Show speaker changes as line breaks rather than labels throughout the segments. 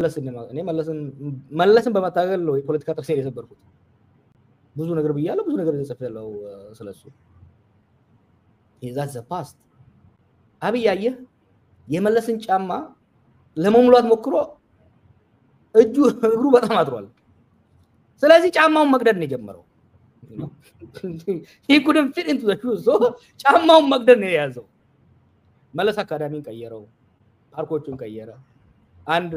እኔ መለስን በመታገል ነው የፖለቲካ ጥርሴን የሰበርኩት ብዙ ነገር ብያለሁ ብዙ ነገር ጽፌያለሁ ስለሱ that's the past አብያየ የመለስን ጫማ ለመሙላት ሞክሮ እግሩ በጣም አጥሯል ስለዚህ ጫማውን መቅደድ ነው የጀመረው he couldn't fit into the shoes so ጫማውን መቅደድ ነው የያዘው መለስ አካዳሚን ቀየረው ፓርኮቹን ቀየረ አንድ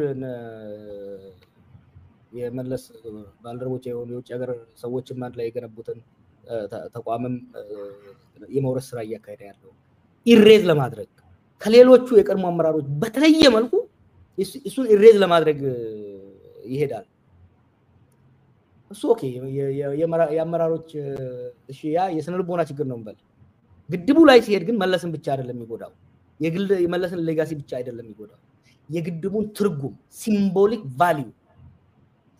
የመለስ ባልደረቦች የሆኑ የውጭ ሀገር ሰዎችም አንድ ላይ የገነቡትን ተቋምም የመውረስ ስራ እያካሄደ ያለው ኢሬዝ ለማድረግ ከሌሎቹ የቀድሞ አመራሮች በተለየ መልኩ እሱን ኢሬዝ ለማድረግ ይሄዳል እሱ ኦኬ የአመራሮች እሺ ያ የስነልቦና ችግር ነው እንበል ግድቡ ላይ ሲሄድ ግን መለስን ብቻ አይደለም የሚጎዳው የግል የመለስን ሌጋሲ ብቻ አይደለም የሚጎዳው የግድቡን ትርጉም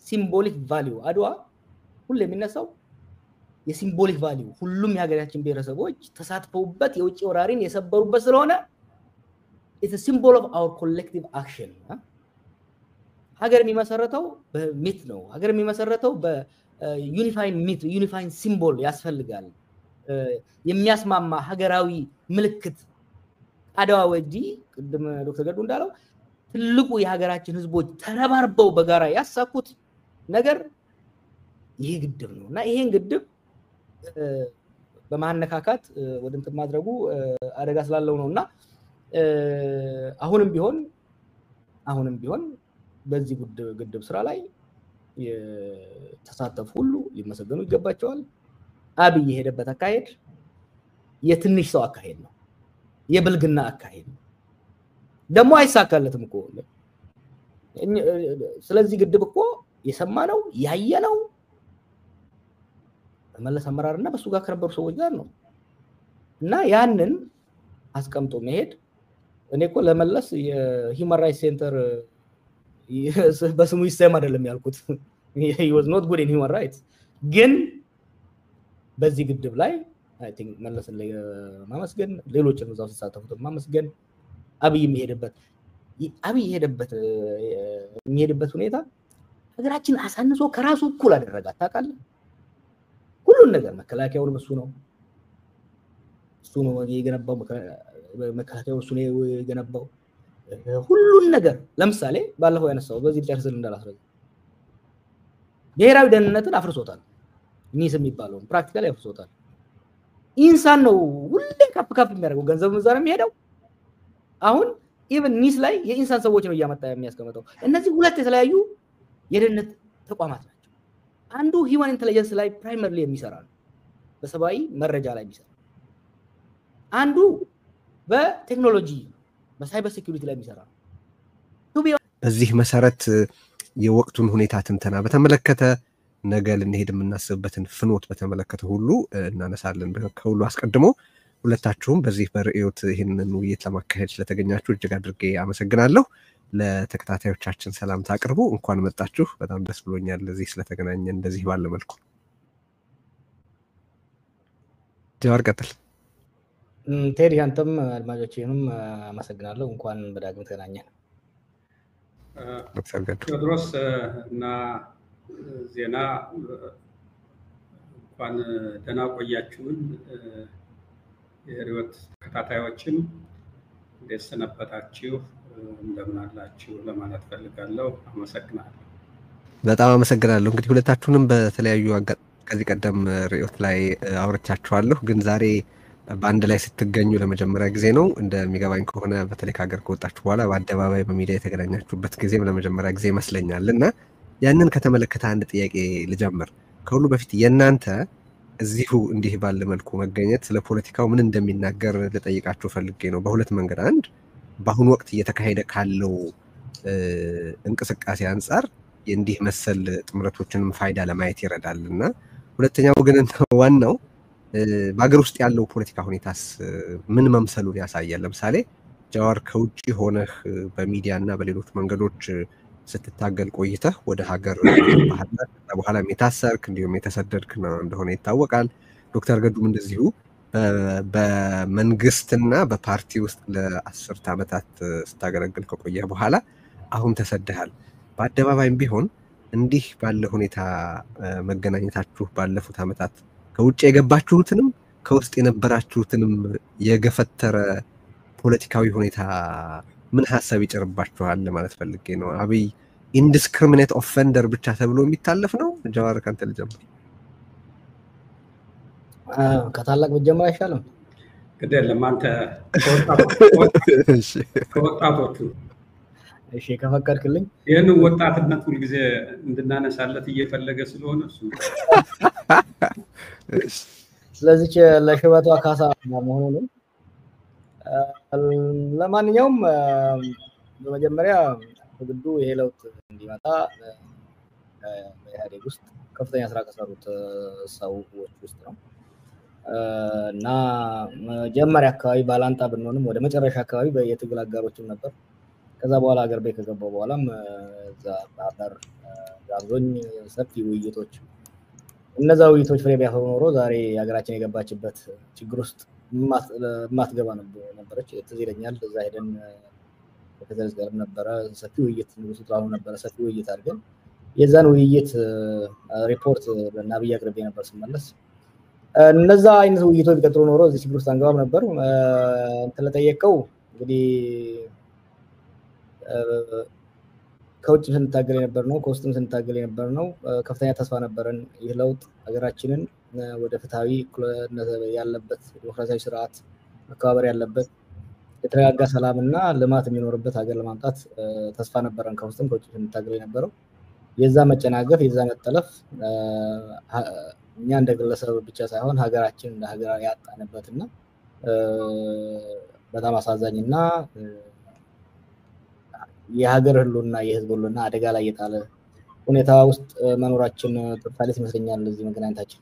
ሲምቦሊክ ቫልዩ አድዋ ሁሉ የሚነሳው የሲምቦሊክ ቫልዩ ሁሉም የሀገራችን ብሔረሰቦች ተሳትፈውበት የውጭ ወራሪን የሰበሩበት ስለሆነ it's a symbol of our collective action ሀገር የሚመሰረተው በሚት ነው ሀገር የሚመሰረተው በዩኒፋይንግ ሲምቦል ያስፈልጋል የሚያስማማ ሀገራዊ ምልክት አድዋ ወዲህ ቅድም ዶክተር ገዱ እንዳለው ትልቁ የሀገራችን ህዝቦች ተረባርበው በጋራ ያሳኩት ነገር ይሄ ግድብ ነውና ይሄን ግድብ በማነካካት ወደንተ ማድረጉ አደጋ ስላለው ነውና አሁንም ቢሆን በዚህ ግድብ ስራ ላይ የተሳተፉ ሁሉ ሊመሰገኑ ይገባቸዋል አብይ የሄደበት አካሄድ የትንሽ ሰው አካሄድ ነው የብልግና አካሄድ ነው ደሞ አይሳካለትም እኮ ስለዚህ ግድብ እኮ የሰማነው ያየነው በመለስ አመራርና በሱ ጋር ከነበሩ ሰዎች ጋር ነው እና ያንን አስቀምጦ መሄድ እኔ እኮ ለመለስ የሂውማን ራይትስ ሴንተር በስሙ ይሰማ አይደለም ያልኩት he was not good in human rights ግን በዚህ ግድብ ላይ I think መለስን ማመስገን ሌሎችንም እዛው ተሳተፉት ማመስገን አብይ የሚሄድበት ሁኔታ ሀገራችን አሳንሶ ከራሱ እኩል አደረጋት ታውቃለህ ሁሉን ነገር መከላከያውን እሱ ነው የገነባው መከላከያው እሱ ነው የገነባው ሁሉን ነገር ለምሳሌ ባለፈው ያነሳው በዚህ ጨርሰን እንዳላስረዘ ብሔራዊ ደህንነትን አፍርሶታል ኒስ የሚባለው ፕራክቲካሊ አፍርሶታል ኢንሳን ነው ሁሌ ከፍ የሚያደርገው ገንዘብ ምዛር የሚሄደው አሁን ኢቭን ኒስ ላይ የኢንሳን ሰዎች ነው ያመጣ የሚያስቀምጠው እነዚህ ሁለት የተለያዩ የደህንነት ተቋማት ናቸው አንዱ ሂውማን ኢንተለጀንስ ላይ ፕራይመሪሊ የሚሰራ ነው በሰባዊ መረጃ ላይ የሚሰራ አንዱ በቴክኖሎጂ በሳይበር ሴኩሪቲ ላይ የሚሰራ ነው
በዚህ መሰረት የወቅቱን ሁኔታ ትንተና በተመለከተ ነገ ልንሄድ የምናስብበትን ፍኖት በተመለከተ ሁሉ እናነሳለን ከሁሉ አስቀድሞ ሁለታችሁም በዚህ በርዕዮት ይሄንን ውይይት ለማካሄድ ስለተገኛችሁ እጅግ አድርጌ አመሰግናለሁ ለተከታታዮቻችን ሰላም ታቀርቡ እንኳን መጣችሁ በጣም ደስ ብሎኛል ለዚህ ስለተገናኘን እንደዚህ ባለ መልኩ ጃዋር ቀጥል
ቴዲ አንተም አድማጮቼንም አመሰግናለሁ እንኳን በዳግም ተገናኘን
ቴዎድሮስ እና ዜና እንኳን ደህና ቆያችሁን የርዕዮት ተከታታዮችን እንደሰነበታችሁ እንደምን አላችሁ ለማለት ፈልጋለሁ አመሰግናለሁ
በጣም አመሰግናለሁ እንግዲህ ሁለታችሁንም በተለያዩ ከዚህ ቀደም ርዕዮት ላይ አውርቻችኋለሁ ግን ዛሬ በአንድ ላይ ስትገኙ ለመጀመሪያ ጊዜ ነው እንደሚገባኝ ከሆነ በተለይ ሀገር ከወጣችሁ በኋላ በአደባባይ በሚዲያ የተገናኛችሁበት ጊዜም ለመጀመሪያ ጊዜ ይመስለኛልና ያንን ከተመለከተ አንድ ጥያቄ ልጀምር ከሁሉ በፊት የናንተ እዚሁ እንዲህ ባለ መልኩ መገኘት ስለ ፖለቲካው ምን እንደሚናገር ልጠይቃችሁ ፈልጌ ነው በሁለት መንገድ አንድ በአሁኑ ወቅት እየተካሄደ ካለው እንቅስቃሴ አንፃር እንዲህ መሰል ጥምረቶችንም ፋይዳ ለማየት ይረዳልና ሁለተኛው ግን ዋናው በአገር ውስጥ ያለው ፖለቲካ ሁኔታስ ምን መምሰሉን ያሳያል ለምሳሌ ጃዋር ከውጪ ሆነህ በሚዲያና በሌሎች መንገዶች ስትታገል ቆይተህ ወደ ሀገር በኋላ የታሰርክ እንዲሁም የተሰደድክ እንደሆነ ይታወቃል ዶክተር ገዱም እንደዚሁ በመንግስትና በፓርቲ ውስጥ ለ10 ዓመታት ስታገለግል ከቆየህ በኋላ አሁን ተሰደሃል በአደባባይም ቢሆን እንዲህ ባለ ሁኔታ መገናኘታችሁ ባለፉት ዓመታት ከውጭ የገባችሁትንም ከውስጥ የነበራችሁትንም የገፈተረ ፖለቲካዊ ሁኔታ ምን ሐሳብ ይጭርባችኋል ማለት ፈልጌ ነው። አብይ ኢንዲስክሪሚኔት ኦፌንደር ብቻ ተብሎ የሚታለፍ ነው? ጀዋር ካንተ ልጀምር።
ከታላቅ መጀመር አይሻልም?
ግድ የለም አንተ ከወጣቶቹ
እሺ ከፈቀድክልኝ
ይህን ወጣትነት ሁልጊዜ እንድናነሳለት እየፈለገ ስለሆነ እሱ
ስለዚህ ለሽበቷ ካሳ መሆኑ ነው። ለማንኛውም በመጀመሪያ ግዱ ይሄ ለውጥ እንዲመጣ በኢህአዴግ ውስጥ ከፍተኛ ስራ ከሰሩት ሰዎች ውስጥ ነው እና መጀመሪያ አካባቢ ባላንጣ ብንሆንም ወደ መጨረሻ አካባቢ በየትግል አጋሮችም ነበር። ከዛ በኋላ ሀገር ቤት ከገባው በኋላም እዛ ባበር ጋብዞኝ ሰፊ ውይይቶች እነዛ ውይይቶች ፍሬ ቢያፈሩ ኖሮ ዛሬ ሀገራችን የገባችበት ችግር ውስጥ ማትገባ ነበረች። ትዝ ይለኛል እዛ ሄደን ከተዘዝ ጋርም ነበረ ሰፊ ውይይት ንጉሱ ጥራው ነበረ ሰፊ ውይይት አድርገን የዛን ውይይት ሪፖርት ለናብይ አቅርቤ ነበር ስመለስ እነዛ አይነት ውይይቶች ቢቀጥሉ ኖሮ እዚህ ችግር ውስጥ አንገባም ነበር። ተለጠየቀው እንግዲህ ከውጭ ስንታገል የነበር ነው ከውስጥም ስንታገል የነበር ነው። ከፍተኛ ተስፋ ነበረን ይህ ለውጥ ሀገራችንን ወደ ፍትሃዊ ያለበት ዲሞክራሲያዊ ስርዓት መከባበር ያለበት የተረጋጋ ሰላምና ልማት የሚኖርበት ሀገር ለማምጣት ተስፋ ነበረን ከውስጥም ከውጭ ስንታገል የነበረው። የዛ መጨናገፍ የዛ መጠለፍ እኛ እንደ ግለሰብ ብቻ ሳይሆን ሀገራችን እንደ ሀገር ያጣንበትና በጣም አሳዛኝና የሀገር ህልውና የህዝብ ህልውና አደጋ ላይ የጣለ ሁኔታ ውስጥ መኖራችን ተርታለስ ይመስለኛል እዚህ መገናኘታችን።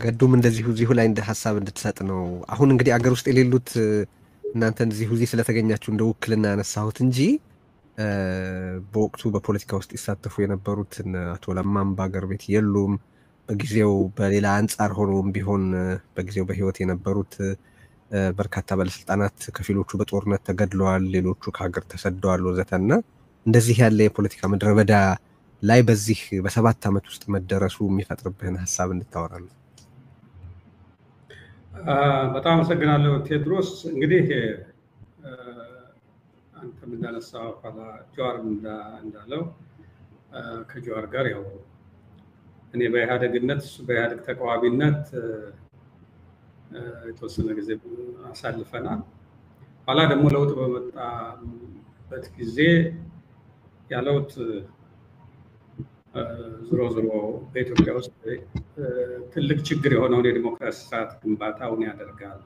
ገዱም እንደዚሁ ላይ እንደ ሐሳብ እንድትሰጥ ነው። አሁን እንግዲህ አገር ውስጥ የሌሉት እናንተ እዚህ ስለተገኛችሁ እንደ ውክልና ያነሳሁት እንጂ በወቅቱ በፖለቲካ ውስጥ ይሳተፉ የነበሩት አቶ ለማም በአገር ቤት የሉም። በጊዜው በሌላ አንጻር ሆኖም ቢሆን በጊዜው በህይወት የነበሩት በርካታ ባለስልጣናት ከፊሎቹ በጦርነት ተገድለዋል፣ ሌሎቹ ከሀገር ተሰደዋል ወዘተና እንደዚህ ያለ የፖለቲካ ምድረ በዳ ላይ በዚህ በ7 ዓመት ውስጥ መደረሱ የሚፈጥርብህን ሐሳብ እንድታወራለን።
በጣም አመሰግናለሁ ቴድሮስ። እንግዲህ አንተ እንዳነሳው ኋላ ጀዋር እንዳለው ከጀዋር ጋር ያው እኔ በኢህአዴግነት እሱ በኢህአዴግ ተቃዋሚነት የተወሰነ ጊዜ አሳልፈናል። ኋላ ደግሞ ለውጥ በመጣበት ጊዜ ያለውት ዞሮ በኢትዮጵያ ውስጥ ትልቅ ችግር የሆነውን የዲሞክራሲ ስርዓት ግንባታውን ያደርጋል፣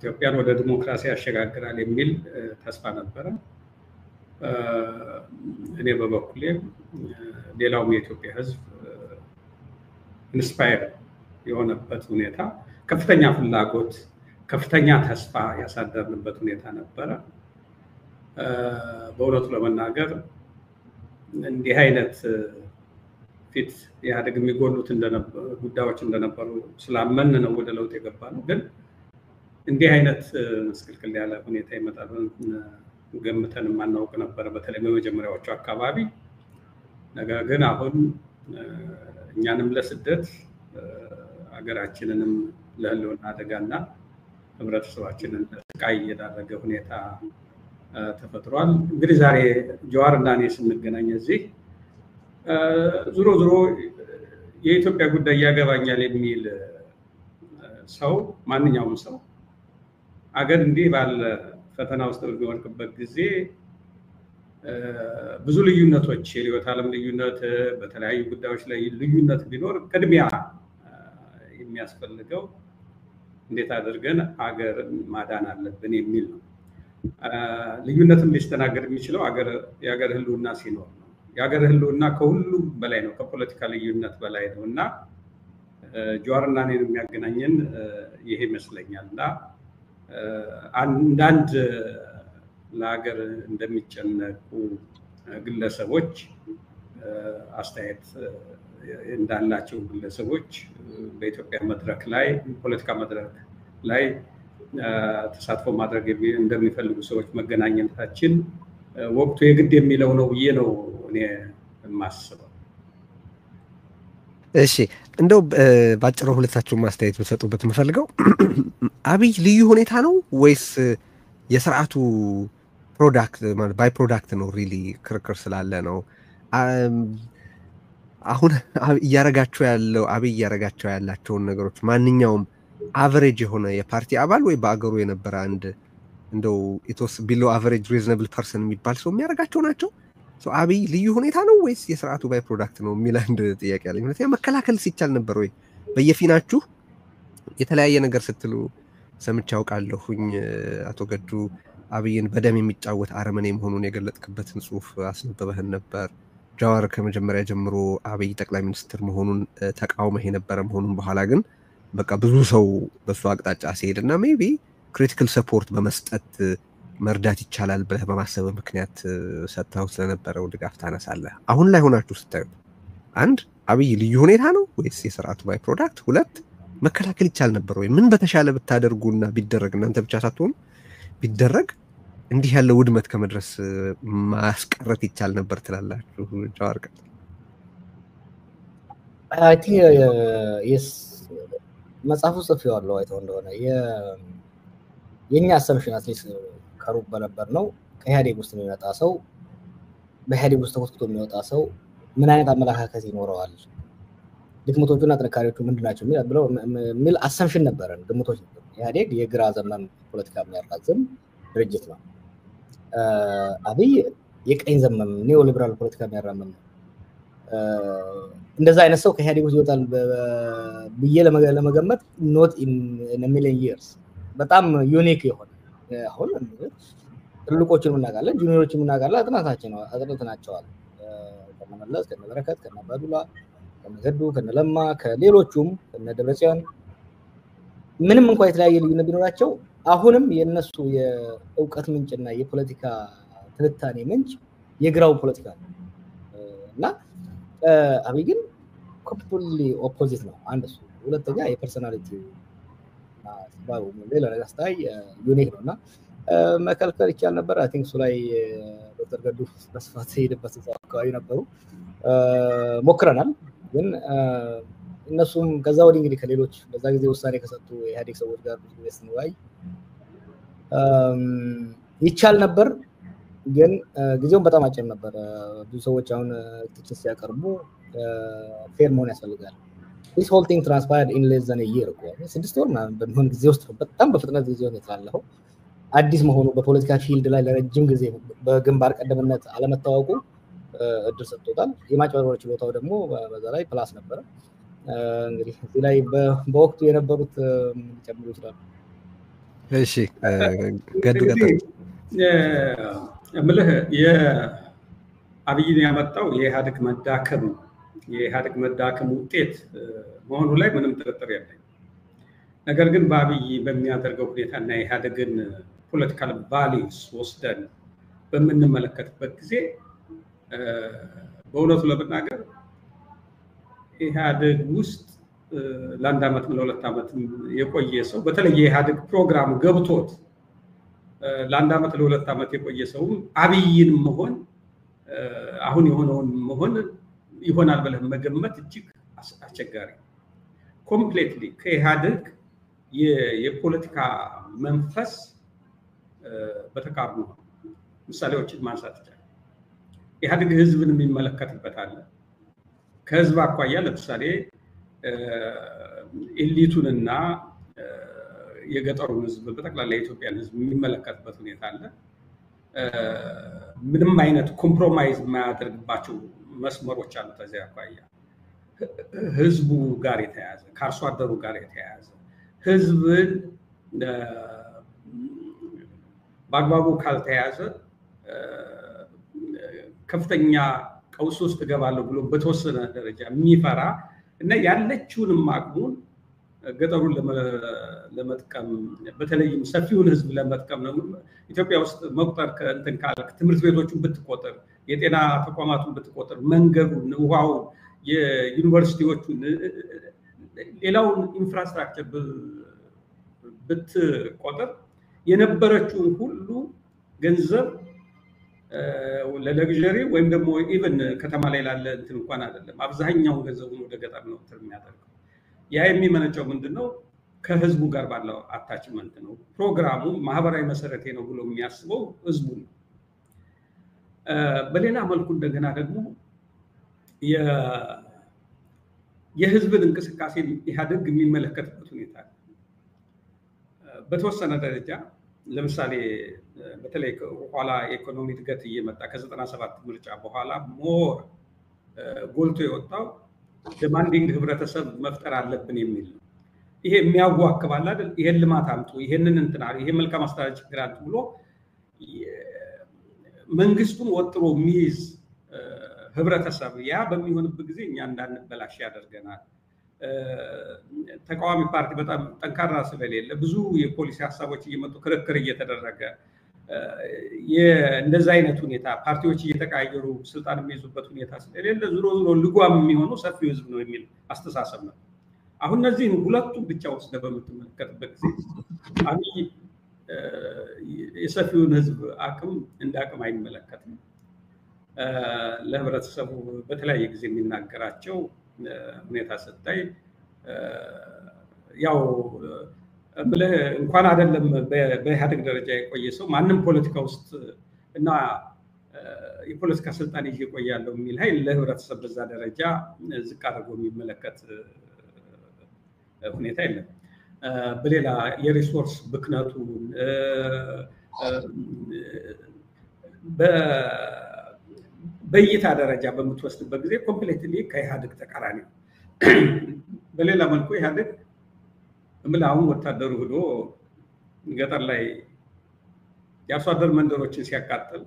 ኢትዮጵያን ወደ ዲሞክራሲ ያሸጋግራል የሚል ተስፋ ነበረ። እኔ በበኩሌ ሌላውም የኢትዮጵያ ሕዝብ ኢንስፓየር የሆነበት ሁኔታ ከፍተኛ ፍላጎት ከፍተኛ ተስፋ ያሳደርንበት ሁኔታ ነበረ። በእውነቱ ለመናገር እንዲህ አይነት ፊት ኢህአዴግ የሚጎሉት ጉዳዮች እንደነበሩ ስላመን ነው ወደ ለውጥ የገባ ነው። ግን እንዲህ አይነት መስቀልቅል ያለ ሁኔታ ይመጣል ገምተን ማናውቅ ነበር፣ በተለይ በመጀመሪያዎቹ አካባቢ። ነገር ግን አሁን እኛንም ለስደት ሀገራችንንም ለህልውና አደጋና ህብረተሰባችንን ለስቃይ የዳረገ ሁኔታ ተፈጥሯል። እንግዲህ ዛሬ ጀዋርና እኔ ስንገናኝ እዚህ ዞሮ የኢትዮጵያ ጉዳይ ያገባኛል የሚል ሰው ማንኛውም ሰው አገር እንዲህ ባለ ፈተና ውስጥ በሚወድቅበት ጊዜ ብዙ ልዩነቶች የህይወት ዓለም ልዩነት በተለያዩ ጉዳዮች ላይ ልዩነት ቢኖር ቅድሚያ የሚያስፈልገው እንዴት አድርገን ሀገርን ማዳን አለብን የሚል ነው። ልዩነትም ሊስተናገድ የሚችለው የሀገር ህልውና ሲኖር ነው። የሀገር ህልውና ከሁሉም በላይ ነው፣ ከፖለቲካ ልዩነት በላይ ነው እና ጀዋርና እኔን የሚያገናኘን ይሄ ይመስለኛል። እና አንዳንድ ለሀገር እንደሚጨነቁ ግለሰቦች አስተያየት እንዳላቸው ግለሰቦች በኢትዮጵያ መድረክ ላይ ፖለቲካ መድረክ ላይ ተሳትፎ ማድረግ እንደሚፈልጉ ሰዎች መገናኘታችን ወቅቱ የግድ የሚለው ነው ብዬ ነው እኔ የማስበው።
እሺ እንደው ባጭሩ ሁለታችሁም ማስተያየት ብትሰጡበት የምፈልገው አብይ ልዩ ሁኔታ ነው ወይስ የስርዓቱ ፕሮዳክት ማለት ባይ ፕሮዳክት ነው? ሪሊ ክርክር ስላለ ነው። አሁን እያረጋቸው ያላቸውን ነገሮች ማንኛውም አቨሬጅ የሆነ የፓርቲ አባል ወይ በአገሩ የነበረ አንድ እንደው ኢትስ ቢሎ አቨሬጅ ሪዝነብል ፐርሰን የሚባል ሰው የሚያረጋቸው ናቸው? አብይ ልዩ ሁኔታ ነው ወይስ የስርዓቱ ባይ ፕሮዳክት ነው የሚል አንድ ጥያቄ አለኝ። ምክንያቱም መከላከል ሲቻል ነበር ወይ? በየፊናችሁ የተለያየ ነገር ስትሉ ሰምቼ አውቃለሁኝ። አቶ ገዱ አብይን በደም የሚጫወት አረመኔ መሆኑን የገለጥክበትን ጽሁፍ አስነበበህን ነበር። ጃዋር ከመጀመሪያ ጀምሮ አብይ ጠቅላይ ሚኒስትር መሆኑን ተቃውመህ የነበረ መሆኑን በኋላ ግን በቃ ብዙ ሰው በሱ አቅጣጫ ሲሄድና ሜቢ ክሪቲካል ሰፖርት በመስጠት መርዳት ይቻላል ብለህ በማሰብ ምክንያት ሰጥተው ስለነበረው ድጋፍ ታነሳለህ። አሁን ላይ ሆናችሁ ስታዩት አንድ አብይ ልዩ ሁኔታ ነው ወይስ የስርዓቱ ባይ ፕሮዳክት? ሁለት መከላከል ይቻል ነበር ወይ? ምን በተሻለ ብታደርጉና ቢደረግ እናንተ ብቻ ሳትሆኑ ቢደረግ እንዲህ ያለ ውድመት ከመድረስ ማስቀረት ይቻል ነበር ትላላችሁ? ጃዋር ቀጥ
አይ ቲንክ መጽሐፉ ጽፌዋለሁ አይተው እንደሆነ የኛ አሰምሽን አትሊስት ከሩቅ በነበር ነው ከኢህአዴግ ውስጥ የሚመጣ ሰው በኢህአዴግ ውስጥ ተኮትኩቶ የሚወጣ ሰው ምን አይነት አመለካከት ይኖረዋል፣ ድክመቶቹና ጥንካሬዎቹ ምንድናቸው የሚል አሰምሽን ነበረን፣ ግምቶች ነበሩ። ኢህአዴግ የግራ ዘመን ፖለቲካ የሚያራዝም ድርጅት ነው። አብይ የቀኝ ዘመም ኒዮ ሊበራል ፖለቲካ የሚያራምም ነው። እንደዛ አይነት ሰው ከኢህአዴግ ውስጥ ይወጣል ብዬ ለመገመት ኖት ኢን ሚሊዮን ይርስ በጣም ዩኒክ የሆነ አሁን ትልቆችን እናውቃለን፣ ጁኒየሮችን እናውቃለን። አጥናታቸዋል ከነመለስ ከነበረከት ከነባዱላ ከነገዱ ከነለማ ከሌሎቹም ከነደብረጽዮን ምንም እንኳን የተለያየ ልዩነት ቢኖራቸው አሁንም የነሱ የእውቀት ምንጭና የፖለቲካ ትንታኔ ምንጭ የግራው ፖለቲካ ነው እና አብይ ግን ኮምፕሊትሊ ኦፖዚት ነው። አንድ እሱ፣ ሁለተኛ የፐርሰናሊቲ ባው ሌላ ነገር ስታይ ዩኒክ ነውና መከልከል ይቻል ነበር። አይ ቲንክ እሱ ላይ ዶክተር ገዱ በስፋት ሄደበት አካባቢ ነበሩ፣ ሞክረናል። ግን እነሱም ከዛ ወዲህ እንግዲህ ከሌሎች በዛ ጊዜ ውሳኔ ከሰጡ የኢህአዴግ ሰዎች ጋር ብዙ ጊዜ ስንወያይ ይቻል ነበር፣ ግን ጊዜውን በጣም አጭር ነበር። ብዙ ሰዎች አሁን ትችት ሲያቀርቡ ፌር መሆን ያስፈልጋል። this whole thing transpired in less than a year እኮ 6 ወር ምናምን በሚሆን ጊዜ ውስጥ በጣም በፍጥነት ጊዜውን የተላለፈው አዲስ መሆኑ በፖለቲካ ፊልድ ላይ ለረጅም ጊዜ በግንባር ቀደምነት አለመታወቁ እድል ሰጥቶታል። የማጭበርበር ችሎታው ደግሞ በዛ ላይ ፕላስ ነበረ። እንግዲህ እዚህ ላይ በወቅቱ የነበሩት ጨምሮ ይችላል።
እሺ ገዱ ቀጥል።
እምልህ የአብይን ያመጣው የኢህአዴግ መዳከም የኢህአዴግ መዳከም ውጤት መሆኑ ላይ ምንም ጥርጥር የለኝም። ነገር ግን በአብይ በሚያደርገው ሁኔታና የኢህአዴግን ፖለቲካል ቫሊዩስ ወስደን በምንመለከትበት ጊዜ በእውነቱ ለመናገር ኢህአዴግ ውስጥ ለአንድ ዓመት ለሁለት ዓመት የቆየ ሰው በተለይ የኢህአዴግ ፕሮግራም ገብቶት ለአንድ ዓመት ለሁለት ዓመት የቆየ ሰውም አብይን መሆን አሁን የሆነውን መሆን ይሆናል ብለህ መገመት እጅግ አስቸጋሪ። ኮምፕሊትሊ ከኢህአዴግ የፖለቲካ መንፈስ በተቃርኖ ምሳሌዎችን ማንሳት ይቻላል። ኢህአዴግ ህዝብን የሚመለከትበት አለ። ከህዝብ አኳያ ለምሳሌ ኤሊቱንና የገጠሩን ህዝብ በጠቅላላ የኢትዮጵያን ህዝብ የሚመለከትበት ሁኔታ አለ። ምንም አይነት ኮምፕሮማይዝ የማያደርግባቸው መስመሮች አሉ። ከዚያ አኳያ ህዝቡ ጋር የተያያዘ ከአርሶ አደሩ ጋር የተያያዘ ህዝብን በአግባቡ ካልተያዘ ከፍተኛ ቀውስ ውስጥ እገባለሁ ብሎ በተወሰነ ደረጃ የሚፈራ እና ያለችውንም አቅሙን ገጠሩን ለመጥቀም በተለይም ሰፊውን ህዝብ ለመጥቀም ነው። ኢትዮጵያ ውስጥ መቁጠር ከእንትን ካልክ ትምህርት ቤቶቹን ብትቆጥር፣ የጤና ተቋማቱን ብትቆጥር፣ መንገዱን፣ ውሃውን፣ የዩኒቨርሲቲዎቹን፣ ሌላውን ኢንፍራስትራክቸር ብትቆጥር የነበረችውን ሁሉ ገንዘብ ለለግዠሪ ወይም ደግሞ ኢቭን ከተማ ላይ ላለ እንትን እንኳን አይደለም። አብዛኛውን ገንዘቡን ወደ ገጠር ነው የሚያደርገው። ያ የሚመነጨው ምንድነው? ከህዝቡ ጋር ባለው አታችመንት ነው። ፕሮግራሙ ማህበራዊ መሰረቴ ነው ብሎ የሚያስበው ህዝቡ ነው። በሌላ መልኩ እንደገና ደግሞ የህዝብን እንቅስቃሴ ኢህአዴግ የሚመለከትበት ሁኔታ ነው። በተወሰነ ደረጃ ለምሳሌ በተለይ ኋላ የኢኮኖሚ እድገት እየመጣ ከ97 ምርጫ በኋላ ሞር ጎልቶ የወጣው ዲማንዲንግ ህብረተሰብ መፍጠር አለብን የሚል ነው። ይሄ የሚያዋክባል አይደል? ይሄን ልማት አምጡ፣ ይሄንን እንትና፣ ይሄ መልካም አስተዳደር ችግር አለ ብሎ መንግስቱን ወጥሮ የሚይዝ ህብረተሰብ ያ በሚሆንበት ጊዜ እኛ እንዳንበላሽ ያደርገናል። ተቃዋሚ ፓርቲ በጣም ጠንካራ ስለሌለ ብዙ የፖሊሲ ሀሳቦች እየመጡ ክርክር እየተደረገ እንደዛ አይነት ሁኔታ ፓርቲዎች እየተቀያየሩ ስልጣን የሚይዙበት ሁኔታ ስለሌለ ዞሮ ዞሮ ልጓም የሚሆነው ሰፊው ህዝብ ነው የሚል አስተሳሰብ ነው። አሁን እነዚህን ሁለቱም ብቻ ወስደህ በምትመለከትበት ጊዜ አብይ የሰፊውን ህዝብ አቅም እንደ አቅም አይመለከትም። ለህብረተሰቡ በተለያየ ጊዜ የሚናገራቸው ሁኔታ ስታይ ያው እንኳን አይደለም በኢህአዴግ ደረጃ የቆየ ሰው ማንም ፖለቲካ ውስጥ እና የፖለቲካ ስልጣን ይዤ እቆያለሁ የሚል ኃይል ለህብረተሰብ በዛ ደረጃ ዝቅ አድርጎ የሚመለከት ሁኔታ የለም። በሌላ የሪሶርስ ብክነቱን በእይታ ደረጃ በምትወስድበት ጊዜ ኮምፕሌትሊ ከኢህአዴግ ተቃራኒ ነው። በሌላ መልኩ ኢህአዴግ አሁን ወታደሩ ሄዶ ገጠር ላይ የአርሶ አደር መንደሮችን ሲያቃጥል፣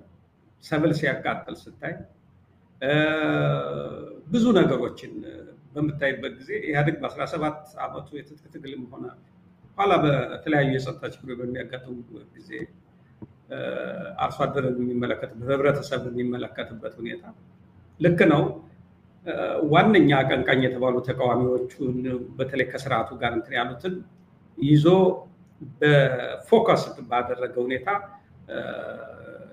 ሰብል ሲያቃጥል ስታይ ብዙ ነገሮችን በምታይበት ጊዜ ኢህአዴግ በ17 ዓመቱ የትጥቅ ትግልም ሆነ ኋላ በተለያዩ የጸጥታ ችግሮች በሚያጋጥሙበት ጊዜ አርሶ አደርን የሚመለከትበት ህብረተሰብን የሚመለከትበት ሁኔታ ልክ ነው። ዋነኛ አቀንቃኝ የተባሉ ተቃዋሚዎቹን በተለይ ከስርዓቱ ጋር እንትን ያሉትን ይዞ በፎከስ ባደረገ ሁኔታ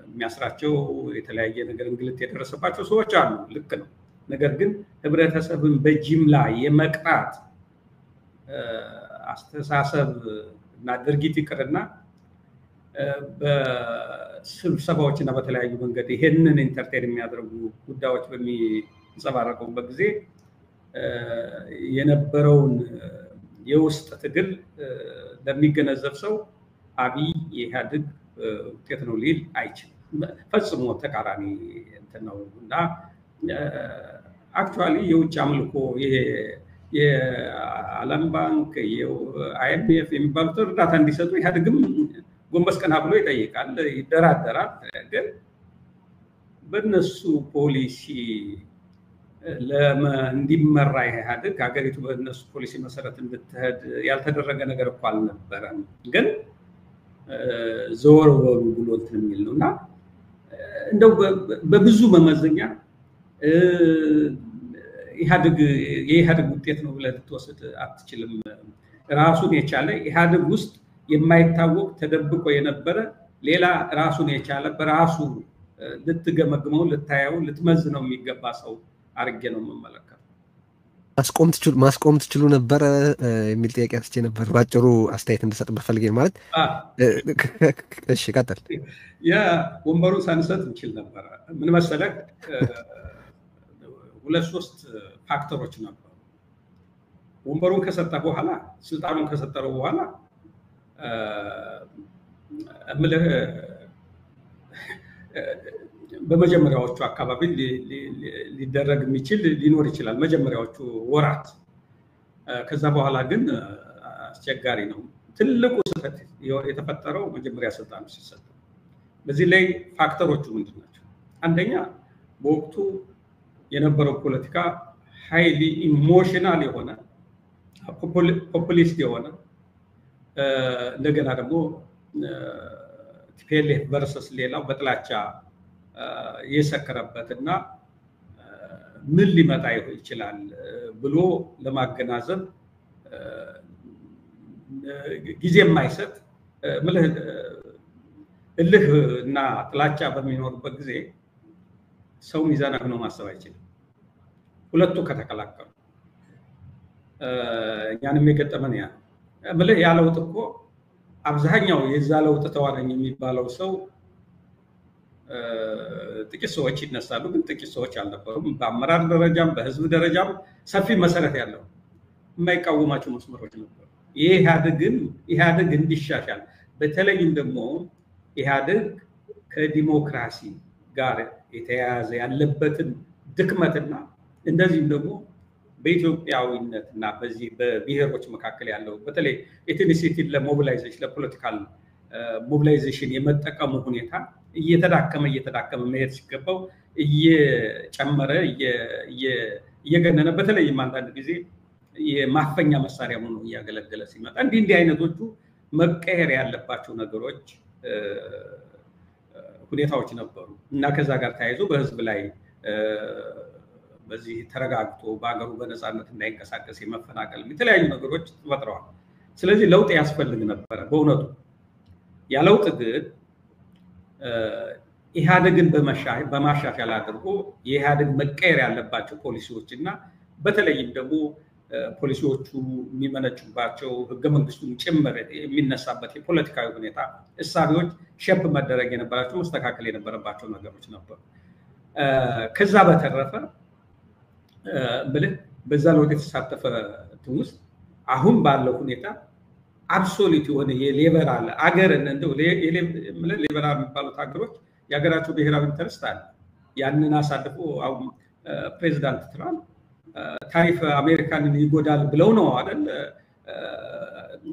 የሚያስራቸው የተለያየ ነገር እንግልት የደረሰባቸው ሰዎች አሉ። ልክ ነው። ነገር ግን ህብረተሰብን በጅምላ የመቅጣት አስተሳሰብ እና ድርጊት ይቅርና በስብሰባዎች እና በተለያዩ መንገድ ይሄንን ኢንተርቴን የሚያደርጉ ጉዳዮች በሚንጸባረቁበት ጊዜ የነበረውን የውስጥ ትግል ለሚገነዘብ ሰው አብይ የኢህአዴግ ውጤት ነው ሊል አይችልም። ፈጽሞ ተቃራኒ እንትን ነው እና አክቹዋሊ የውጭ አምልኮ የዓለም ባንክ የአይኤምኤፍ የሚባሉት እርዳታ እንዲሰጡ ኢህአዴግም ጎንበስ ቀና ብሎ ይጠይቃል፣ ይደራደራል። ግን በእነሱ ፖሊሲ እንዲመራ ኢህአዴግ ሀገሪቱ በእነሱ ፖሊሲ መሰረት እንድትሄድ ያልተደረገ ነገር እኮ አልነበረም። ግን ዘወር በሉ ብሎ እንትን የሚል ነው እና እንደው በብዙ መመዘኛ የኢህአዴግ ውጤት ነው ብለህ ልትወስድ አትችልም። ራሱን የቻለ ኢህአዴግ ውስጥ የማይታወቅ ተደብቆ የነበረ ሌላ ራሱን የቻለ በራሱ ልትገመግመው፣ ልታየው፣ ልትመዝነው የሚገባ ሰው አድርጌ ነው የምመለከተው።
ማስቆም ትችሉ ነበረ የሚል ጥያቄ አንስቼ ነበር። ባጭሩ አስተያየት እንድሰጥበት ፈልጌ ማለት። እሺ ቀጥል።
ወንበሩን ሳንሰጥ እንችል ነበረ። ምን መሰለህ፣ 2-3 ፋክተሮች ነበሩ። ወንበሩን ከሰጠ በኋላ ስልጣኑን ከሰጠው በኋላ እምልህ በመጀመሪያዎቹ አካባቢ ሊደረግ የሚችል ሊኖር ይችላል፣ መጀመሪያዎቹ ወራት። ከዛ በኋላ ግን አስቸጋሪ ነው። ትልቁ ስህተት የተፈጠረው መጀመሪያ ስልጣኑ ሲሰጥ። በዚህ ላይ ፋክተሮቹ ምንድን ናቸው? አንደኛ በወቅቱ የነበረው ፖለቲካ ሃይሊ ኢሞሽናል የሆነ ፖፑሊስት የሆነ እንደገና ደግሞ ቲፒኤልኤፍ ቨርሰስ ሌላው በጥላቻ የሰከረበት እና ምን ሊመጣ ይችላል ብሎ ለማገናዘብ ጊዜ የማይሰጥ እልህ እና ጥላቻ በሚኖርበት ጊዜ ሰው ሚዛናዊ ሆኖ ማሰብ አይችልም። ሁለቱ ከተቀላቀሉ እኛንም የገጠመን ያ ምልህ ያ ለውጥ እኮ አብዛኛው የዛ ለውጥ ተዋናኝ የሚባለው ሰው ጥቂት ሰዎች ይነሳሉ፣ ግን ጥቂት ሰዎች አልነበሩም። በአመራር ደረጃም በህዝብ ደረጃም ሰፊ መሰረት ያለው የማይቃወማቸው መስመሮች ነበሩ። ኢህአዴግ እንዲሻሻል በተለይም ደግሞ ኢህአዴግ ከዲሞክራሲ ጋር የተያያዘ ያለበትን ድክመትና እንደዚህም ደግሞ በኢትዮጵያዊነትና በዚህ በብሔሮች መካከል ያለው በተለይ ኤትኒሲቲን ለሞቢላይዜሽን ለፖለቲካል ሞቢላይዜሽን የመጠቀሙ ሁኔታ እየተዳከመ መሄድ ሲገባው እየጨመረ እየገነነ በተለይም አንዳንድ ጊዜ የማፈኛ መሳሪያ ሆኖ እያገለገለ ሲመጣ እንዲህ አይነቶቹ መቀየር ያለባቸው ነገሮች ሁኔታዎች ነበሩ እና ከዛ ጋር ተያይዞ በህዝብ ላይ በዚህ ተረጋግቶ በአገሩ በነፃነት እንዳይንቀሳቀስ የመፈናቀል የተለያዩ ነገሮች ተፈጥረዋል። ስለዚህ ለውጥ ያስፈልግ ነበር በእውነቱ። ያ ለውጥ ግን ኢህአዴግን በማሻሻል አድርጎ የኢህአዴግ መቀየር ያለባቸው ፖሊሲዎች እና በተለይም ደግሞ ፖሊሲዎቹ የሚመነጩባቸው ህገ መንግስቱን ጭምር የሚነሳበት የፖለቲካዊ ሁኔታ እሳቤዎች ሼፕ መደረግ የነበራቸው መስተካከል የነበረባቸው ነገሮች ነበሩ። ከዛ በተረፈ በዛ ለውጥ የተሳተፈ ውስጥ አሁን ባለው ሁኔታ አብሶሉት የሆነ የሊበራል አገርን እንደው ሊበራል የሚባሉት ሀገሮች የሀገራቸው ብሔራዊ ኢንተረስት አለ። ያንን አሳልፎ አሁን ፕሬዚዳንት ትራምፕ ታሪፍ አሜሪካንን ይጎዳል ብለው ነው አይደል?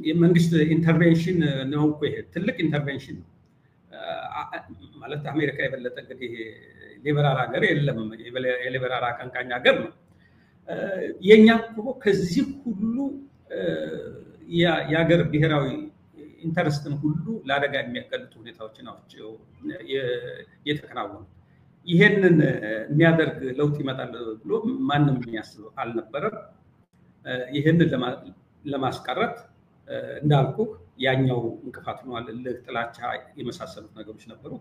የመንግስት ኢንተርቬንሽን ነው እኮ ይሄ ትልቅ ኢንተርቬንሽን ነው ማለት አሜሪካ የበለጠ እንግዲህ ሊበራል ሀገር የለም፣ የሊበራል አቀንቃኝ ሀገር ነው። የኛ እኮ ከዚህ ሁሉ የሀገር ብሔራዊ ኢንተረስትን ሁሉ ለአደጋ የሚያጋልጡ ሁኔታዎች ናቸው የተከናወኑ። ይሄንን የሚያደርግ ለውጥ ይመጣል ብሎ ማንም የሚያስብ አልነበረም። ይሄንን ለማስቀረት እንዳልኩ ያኛው እንቅፋት ሆኗል። ጥላቻ የመሳሰሉት ነገሮች ነበሩ።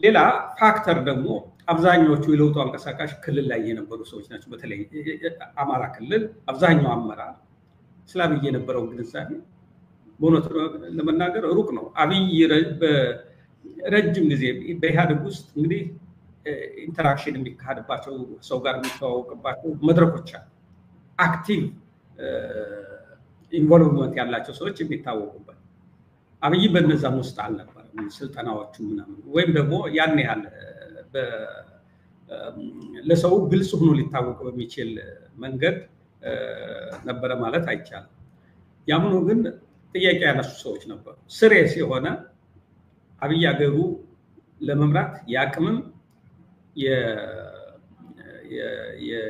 ሌላ ፋክተር ደግሞ አብዛኛዎቹ የለውጡ አንቀሳቃሽ ክልል ላይ የነበሩ ሰዎች ናቸው። በተለይ አማራ ክልል አብዛኛው አመራር ስለ አብይ የነበረው ግንዛቤ በእውነቱ ለመናገር ሩቅ ነው። አብይ በረጅም ጊዜ በኢህአዴግ ውስጥ እንግዲህ ኢንተራክሽን የሚካሄድባቸው ሰው ጋር የሚተዋወቅባቸው መድረኮች አሉ። አክቲቭ ኢንቮልቭመንት ያላቸው ሰዎች የሚታወቁበት። አብይ በነዛም ውስጥ አልነበረም። ስልጠናዎቹ ምናምን ወይም ደግሞ ያን ያህል ለሰው ግልጽ ሆኖ ሊታወቅ በሚችል መንገድ ነበረ ማለት አይቻልም። ያም ሆኖ ግን ጥያቄ ያነሱ ሰዎች ነበሩ። ስሬስ የሆነ አብይ አገሩ ለመምራት የአቅምም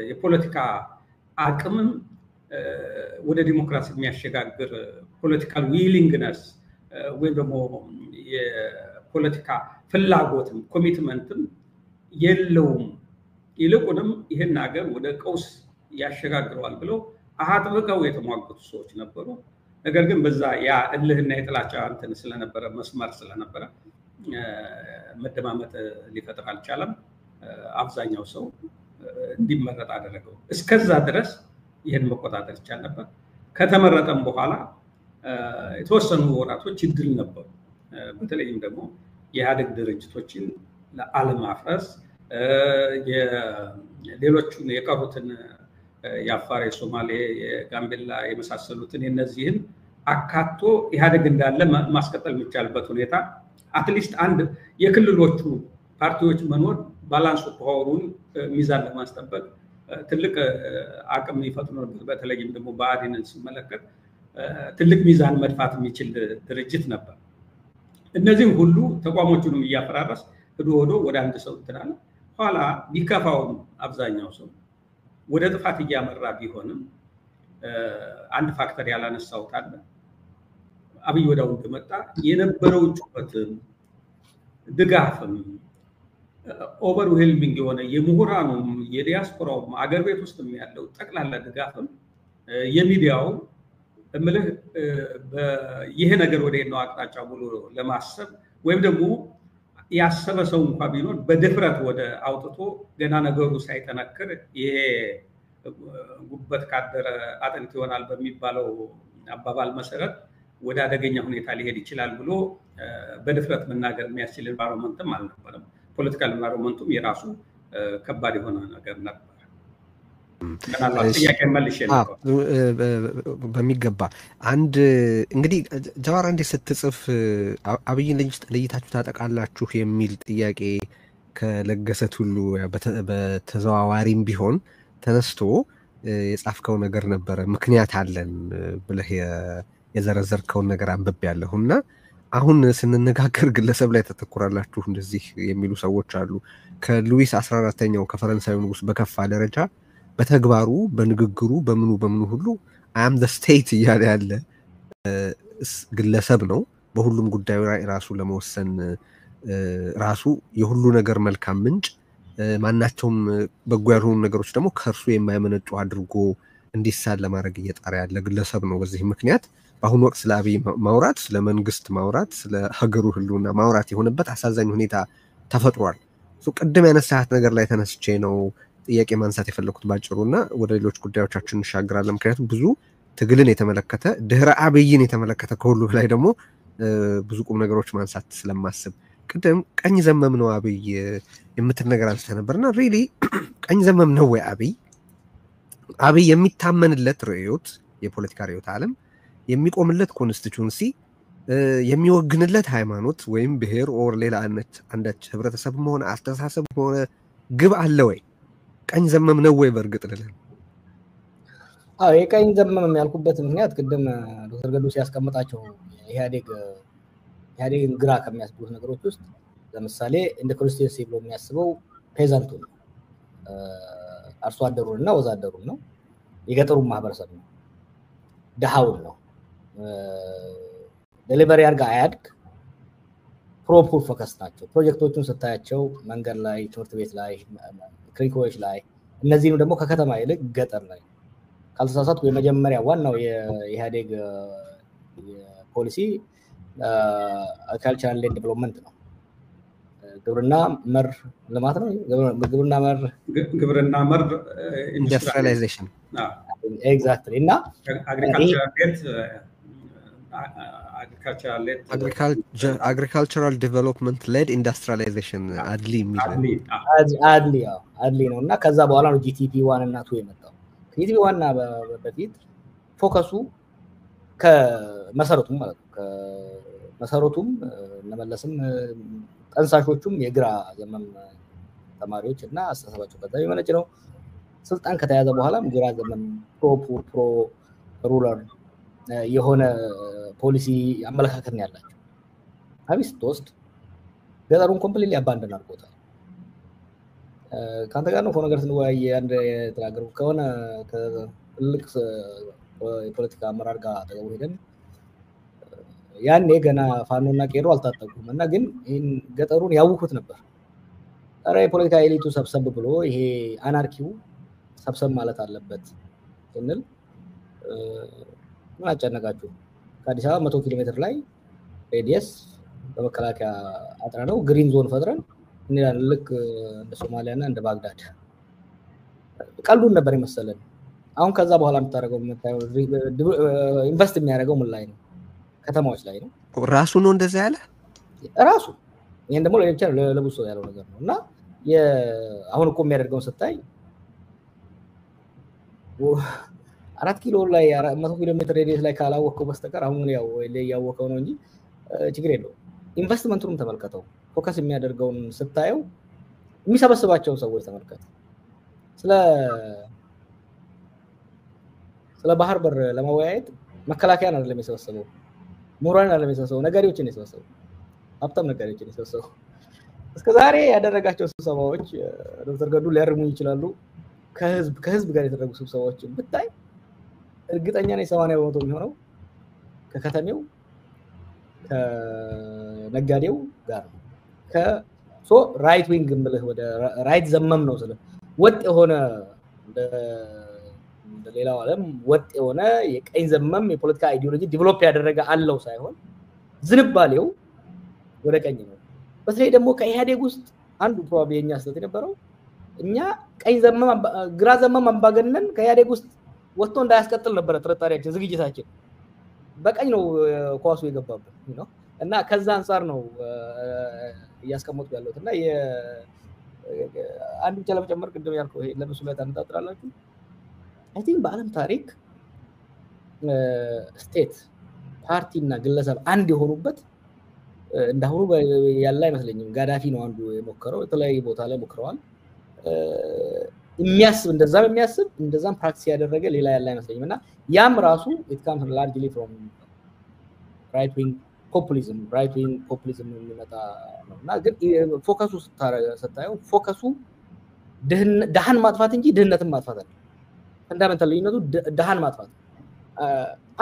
የፖለቲካ አቅምም ወደ ዲሞክራሲ የሚያሸጋግር ፖለቲካል ዊሊንግነስ ወይም ደግሞ የፖለቲካ ፍላጎትም ኮሚትመንትም የለውም። ይልቁንም ይህን ሀገር ወደ ቀውስ ያሸጋግረዋል ብለው አጥብቀው የተሟገቱ ሰዎች ነበሩ። ነገር ግን በዛ ያ እልህና የጥላቻ እንትን ስለነበረ መስመር ስለነበረ መደማመጥ ሊፈጥር አልቻለም። አብዛኛው ሰው እንዲመረጥ አደረገው። እስከዛ ድረስ ይህን መቆጣጠር ይቻል ነበር። ከተመረጠም በኋላ የተወሰኑ ወራቶች ይድል ነበሩ። በተለይም ደግሞ የኢህአዴግ ድርጅቶችን ለአለማፍረስ ሌሎቹን የቀሩትን የአፋር፣ የሶማሌ፣ የጋምቤላ የመሳሰሉትን የነዚህን አካቶ ኢህአዴግ እንዳለ ማስቀጠል የሚቻልበት ሁኔታ አትሊስት አንድ የክልሎቹ ፓርቲዎች መኖር ባላንስ ፓወሩን ሚዛን ለማስጠበቅ ትልቅ አቅም ይፈጥሩ ነበር። በተለይም ደግሞ ብአዴንን ሲመለከት ትልቅ ሚዛን መድፋት የሚችል ድርጅት ነበር። እነዚህም ሁሉ ተቋሞቹንም እያፈራረስ ሄዶ ወደ አንድ ሰው እንትናለ ኋላ ቢከፋውም አብዛኛው ሰው ወደ ጥፋት እያመራ ቢሆንም አንድ ፋክተር ያላነሳው ታለ አብይ ወዳው እንደመጣ የነበረው ጩኸትም ድጋፍም ኦቨርዌልሚንግ የሆነ የምሁራኑም የዲያስፖራውም አገር ቤት ውስጥም ያለው ጠቅላላ ድጋፍም የሚዲያው እምልህ ይሄ ነገር ወደ ነው አቅጣጫ ብሎ ለማሰብ ወይም ደግሞ ያሰበ ሰው እንኳን ቢኖር በድፍረት ወደ አውጥቶ ገና ነገሩ ሳይጠነክር ይሄ ጉበት ካደረ አጥንት ይሆናል በሚባለው አባባል መሰረት ወደ አደገኛ ሁኔታ ሊሄድ ይችላል ብሎ በድፍረት መናገር የሚያስችል ኢንቫይሮንመንትም አልነበረም። ፖለቲካል ኢንቫይሮንመንቱም የራሱ ከባድ የሆነ ነገር ነበር። ጥያቄ መልሼ ነበር
በሚገባ አንድ እንግዲህ ጀዋር እንደ ስትጽፍ አብይን ለይታችሁ ታጠቃላችሁ የሚል ጥያቄ ከለገሰት ሁሉ በተዘዋዋሪም ቢሆን ተነስቶ የጻፍከው ነገር ነበረ። ምክንያት አለን ብለህ የዘረዘርከውን ነገር አንብቤያለሁና አሁን ስንነጋገር ግለሰብ ላይ ተተኩራላችሁ እንደዚህ የሚሉ ሰዎች አሉ። ከሉዊስ 14ኛው ከፈረንሳዩ ንጉስ በከፋ ደረጃ በተግባሩ በንግግሩ በምኑ ሁሉ አም ዘ ስቴት እያለ ያለ ግለሰብ ነው። በሁሉም ጉዳዩ ላይ ራሱ ለመወሰን ራሱ የሁሉ ነገር መልካም ምንጭ ማናቸውም በጎ ያልሆኑ ነገሮች ደግሞ ከእርሱ የማይመነጩ አድርጎ እንዲሳል ለማድረግ እየጣረ ያለ ግለሰብ ነው። በዚህ ምክንያት በአሁኑ ወቅት ስለ አብይ ማውራት፣ ስለ መንግስት ማውራት፣ ስለ ሀገሩ ህልውና ማውራት የሆነበት አሳዛኝ ሁኔታ ተፈጥሯል። ቅድም ያነሳት ነገር ላይ ተነስቼ ነው ጥያቄ ማንሳት የፈለኩት ባጭሩና ወደ ሌሎች ጉዳዮቻችን እንሻገራለን። ምክንያቱም ብዙ ትግልን የተመለከተ ድህረ አብይን የተመለከተ ከሁሉ ላይ ደግሞ ብዙ ቁም ነገሮች ማንሳት ስለማስብ ቅድም ቀኝ ዘመም ነው አብይ የምትል ነገር አንስተ ነበርና ሪሊ ቀኝ ዘመም ነው ወይ አብይ የሚታመንለት ርዕዮት የፖለቲካ ርዕዮት ዓለም የሚቆምለት ኮንስቲቱንሲ የሚወግንለት ሃይማኖት ወይም ብሔር ኦር ሌላ አንዳች ህብረተሰብ ሆነ አስተሳሰብ ሆነ ግብ አለ ወይ? ቀኝ ዘመም ነው ወይ በርግጥ ልልን?
የቀኝ ዘመም ያልኩበት ምክንያት ቅድም ዶክተር ገዱ ሲያስቀምጣቸው ኢህአዴግን ግራ ከሚያስቡት ነገሮች ውስጥ ለምሳሌ እንደ ኮንስቲቱንሲ ብሎ የሚያስበው ፔዛንቱን ነው፣ አርሶ አደሩንና ወዛደሩን ነው፣ የገጠሩን ማህበረሰብ ነው፣ ደሃውን ነው። ዴሊቨሪ አድርጋ አያድግ ፕሮፖር ፎከስ ናቸው። ፕሮጀክቶቹን ስታያቸው መንገድ ላይ፣ ትምህርት ቤት ላይ፣ ክሊኒኮች ላይ፣ እነዚህም ደግሞ ከከተማ ይልቅ ገጠር ላይ ካልተሳሳትኩ የመጀመሪያ ዋናው የኢህአዴግ ፖሊሲ አግሪካልቸራል ላንድ ዴቨሎፕመንት ነው። ግብርና መር ልማት ነው።
ግብርና መር
ኢንዱስትሪያላይዜሽን
ኤግዛክትሊ እና
agricultural development led industrialization አድሊ
ነው እና ከዛ በኋላ ነው ጂቲፒ 1 እና 2 የመጣው። ጂቲፒ 1 እና በፊት ፎከሱ ከመሰረቱም ማለት ነው ከመሰረቱም ለመለስም ጠንሳሾቹም የግራ ዘመም ተማሪዎች እና አስተሳሰባቸው ከዛ የመነጭ ነው። ስልጣን ከተያዘ በኋላም ግራ ዘመም ፕሮ ሩለር የሆነ ፖሊሲ አመለካከት ያላቸው አብይ ስትወስድ ገጠሩን ኮምፕሊትሊ አባንደን አድርጎታል። ካንተ ጋር ነው ነገር ስንወያይ አንድ የተናገሩ ከሆነ ትልቅ የፖለቲካ አመራር ጋር ተገቡ ሄደን ያኔ ገና ፋኖና ቄሮ አልታጠቁም እና ግን ይህን ገጠሩን ያውኩት ነበር። ኧረ የፖለቲካ ኤሊቱ ሰብሰብ ብሎ ይሄ አናርኪው ሰብሰብ ማለት አለበት ስንል ምን አጨነቃችሁ? ከአዲስ አበባ 100 ኪሎ ሜትር ላይ ሬዲየስ በመከላከያ አጥራ ነው ግሪን ዞን ፈጥረን እንላለን። ልክ እንደ ሶማሊያና እንደ ባግዳድ ቀልዱን ነበር የመሰለን። አሁን ከዛ በኋላ የምታደርገው ኢንቨስት የሚያደርገው ምን ላይ ነው? ከተማዎች ላይ ነው።
ራሱ ነው እንደዛ ያለ
ራሱ። ይሄን ደግሞ ለሌላ ለብሶ ያለው ነገር ነው እና አሁን እኮ የሚያደርገውን ስታይ 4 ኪሎ ላይ 100 ኪሎ ሜትር ሬዲየስ ላይ ካላወቀው በስተቀር አሁን ያው ያወቀው ነው እንጂ ችግር የለውም። ኢንቨስትመንቱንም ተመልከተው፣ ፎከስ የሚያደርገውን ስታየው የሚሰበስባቸውን ሰዎች ተመልከት። ስለ ባህር በር ለመወያየት መከላከያን አይደለም የሰበሰበው፣ ምሁራን አይደለም የሰበሰበው፣ ነጋዴዎችን የሰበሰበው፣ ሀብታም ነጋዴዎችን የሰበሰበው። እስከዛሬ ያደረጋቸው ስብሰባዎች ዶክተር ገዱ ሊያርሙኝ ይችላሉ። ከህዝብ ጋር የተደረጉ ስብሰባዎችን ብታይ እርግጠኛ ነኝ 80% የሚሆነው ከከተሜው ከነጋዴው ጋር ነው። ራይት ዊንግ ምልህ ወደ ራይት ዘመም ነው ስለ ወጥ የሆነ እንደ ሌላው ዓለም ወጥ የሆነ የቀኝ ዘመም የፖለቲካ አይዲዮሎጂ ዲቨሎፕ ያደረገ አለው ሳይሆን ዝንባሌው ወደ ቀኝ ነው። በተለይ ደግሞ ከኢህአዴግ ውስጥ አንዱ ፕሮባብሊ የኛ ስህተት የነበረው እኛ ቀኝ ዘመም ግራ ዘመም አምባገነን ከኢህአዴግ ውስጥ ወጥቶ እንዳያስቀጥል ነበር ጥርጣሬያችን ዝግጅታችን በቀኝ ነው ኳሱ የገባበት ነው እና ከዛ አንፃር ነው ያስቀመጡ ያለውት እና አንዱ ብቻ ለመጨመር ቅድም ያልከው ይሄ ለምሱ ላይ ታነጣጥራላችሁ አይ ቲንክ በአለም ታሪክ ስቴት ፓርቲ እና ግለሰብ አንድ የሆኑበት እንዳሁኑ ያለ አይመስለኝም ጋዳፊ ነው አንዱ የሞከረው የተለያየ ቦታ ላይ ሞክረዋል የሚያስብ እንደዛም ፕራክቲስ ያደረገ ሌላ ያለ አይመስለኝም እና ያም ራሱ it comes largely from right wing populism የሚመጣ ነውና ግን ፎከሱ ስታየው ፎከሱ ደሃን ማጥፋት እንጂ ድህነትን ማጥፋት አይደለም ፈንዳሜንታል ልዩነቱ ደሃን ማጥፋት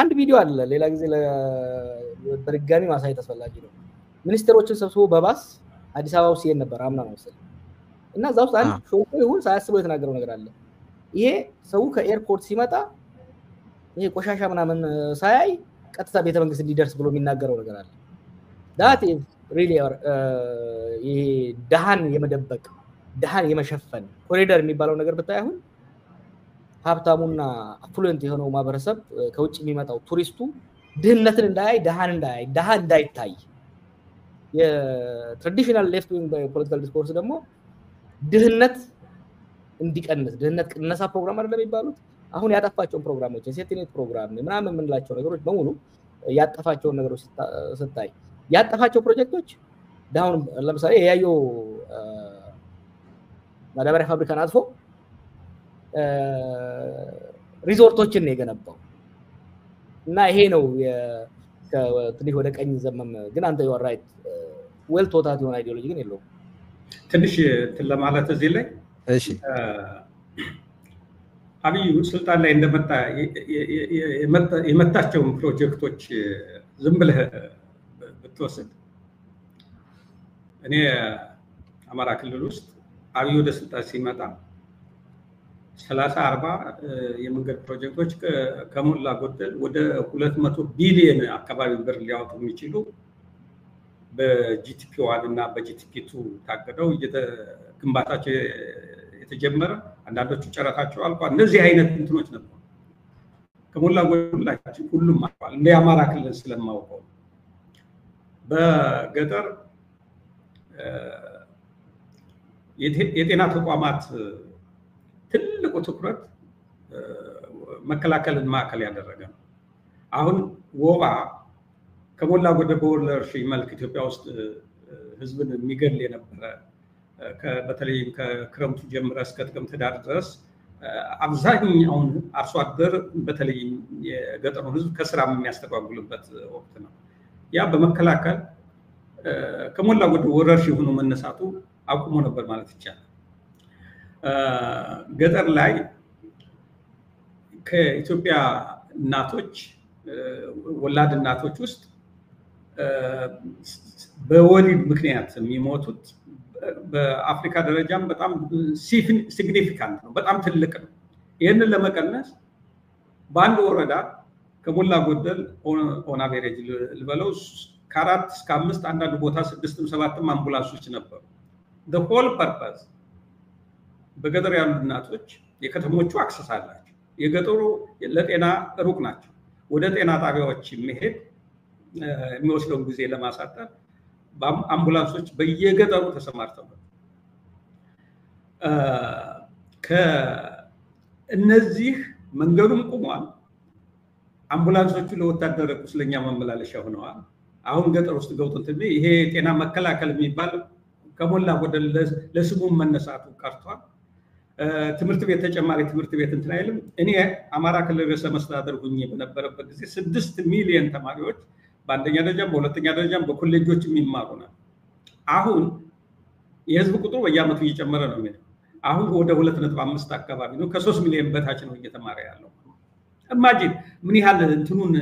አንድ ቪዲዮ አለ ሌላ ጊዜ በድጋሚ ማሳየት አስፈላጊ ነው ሚኒስትሮችን ሰብስቦ በባስ አዲስ አበባ ውስጥ ነበር አምና ነው መሰለኝ እና እዛው አንድ ሾው ይሁን ሳያስበው የተናገረው ነገር አለ ይሄ ሰው ከኤርፖርት ሲመጣ ይሄ ቆሻሻ ምናምን ሳያይ ቀጥታ ቤተ መንግስት እንዲደርስ ብሎ የሚናገረው ነገር አለ that is really ይሄ ደሃን የመደበቅ ደሃን የመሸፈን ኮሪደር የሚባለው ነገር ብታያሁን ሀብታሙና አፍሉዌንት የሆነው ማህበረሰብ ከውጭ የሚመጣው ቱሪስቱ ድህነትን እንዳያይ ደሃን እንዳይታይ የትራዲሽናል ሌፍት ዊንግ ፖለቲካል ዲስኮርስ ደግሞ ድህነት እንዲቀንስ ድህነት ቅነሳ ፕሮግራም አይደለም የሚባሉት አሁን ያጠፋቸውን ፕሮግራሞች የሴቲኔት ፕሮግራም ምናምን የምንላቸው ነገሮች በሙሉ ያጠፋቸውን ነገሮች ስታይ ያጠፋቸው ፕሮጀክቶች ዳውን ለምሳሌ ያዩ ማዳበሪያ ፋብሪካን አጥፎ ሪዞርቶችን ነው የገነባው እና ይሄ ነው ትንሽ ወደ ቀኝ ዘመም ግን አንተ you are right well thought የሆነ አይዲዮሎጂ ግን የለውም
ትንሽ ለማለት እዚህ ላይ
እሺ
አብይ ስልጣን ላይ እንደመጣ የመጣቸው ፕሮጀክቶች ዝም ብለህ ብትወስድ እኔ አማራ ክልል ውስጥ አብይ ወደ ስልጣን ሲመጣ 30-40 የመንገድ ፕሮጀክቶች ከሞላ ጎደል ወደ 200 ቢሊዮን አካባቢ ብር ሊያወጡ የሚችሉ በጂቲፒ 1 እና በጂቲፒ 2 ታቀደው ግንባታቸው የተጀመረ አንዳንዶቹ ጨረታቸው አልቋል እነዚህ አይነት እንትኖች ነበሩ ከሞላ ጎደል ሁሉም አልቋል እንደ አማራ ክልል ስለማውቀው በገጠር የጤና ተቋማት ትልቁ ትኩረት መከላከልን ማዕከል ያደረገ ነው አሁን ወባ ከሞላ ጎደል በወረርሽኝ መልክ ኢትዮጵያ ውስጥ ህዝብን የሚገል የነበረ በተለይ ከክረምቱ ጀምሮ እስከ ጥቅምት ዳር ድረስ አብዛኛውን አርሶ አደር በተለይ የገጠሩን ህዝብ ከስራ የሚያስተጓጉልበት ወቅት ነው ያ በመከላከል ከሞላ ጎደል ወረርሽኝ ሆኖ መነሳቱ አቁሞ ነበር ማለት ይቻላል ገጠር ላይ ከኢትዮጵያ እናቶች ወላድ እናቶች ውስጥ በወሊድ ምክንያት የሚሞቱት በአፍሪካ ደረጃም በጣም ሲግኒፊካንት ነው በጣም ትልቅ ነው ይሄንን ለመቀነስ በአንድ ወረዳ ከሞላ ጎደል ኦን አቨሬጅ ልበለው ከ4 እስከ 5 አንዳንድ ቦታ 6 7 አምቡላንሶች ነበሩ the whole purpose በገጠር ያሉ እናቶች የከተሞቹ አክሰስ አላቸው የገጠሩ ለጤና ሩቅ ናቸው ወደ ጤና ጣቢያዎች መሄድ የሚወስደው ጊዜ ለማሳጠር አምቡላንሶች በየገጠሩ ተሰማርተው ከእነዚህ መንገዱም ቆሟል አምቡላንሶቹ ለወታደር ቁስለኛ ማመላለሻ ሆነዋል አሁን ገጠር ውስጥ ገብቶት ይሄ ጤና መከላከል የሚባል ከሞላ ጎደል ለስሙ መነሳቱ ቀርቷል ትምህርት ቤት ተጨማሪ ትምህርት ቤት እንትን አይልም እኔ አማራ ክልል ርዕሰ መስተዳድር ሆኜ በነበረበት ጊዜ 6 ሚሊዮን ተማሪዎች በአንደኛ ደረጃም በሁለተኛ ደረጃም በኮሌጆች የሚማሩ ናቸው አሁን የህዝብ ቁጥሩ በየአመቱ እየጨመረ ነው የሚለው አሁን ወደ 2.5 አካባቢ ነው ከ3 ሚሊዮን በታች ነው እየተማረ ያለው ኢማጂን ምን ያህል እንትኑን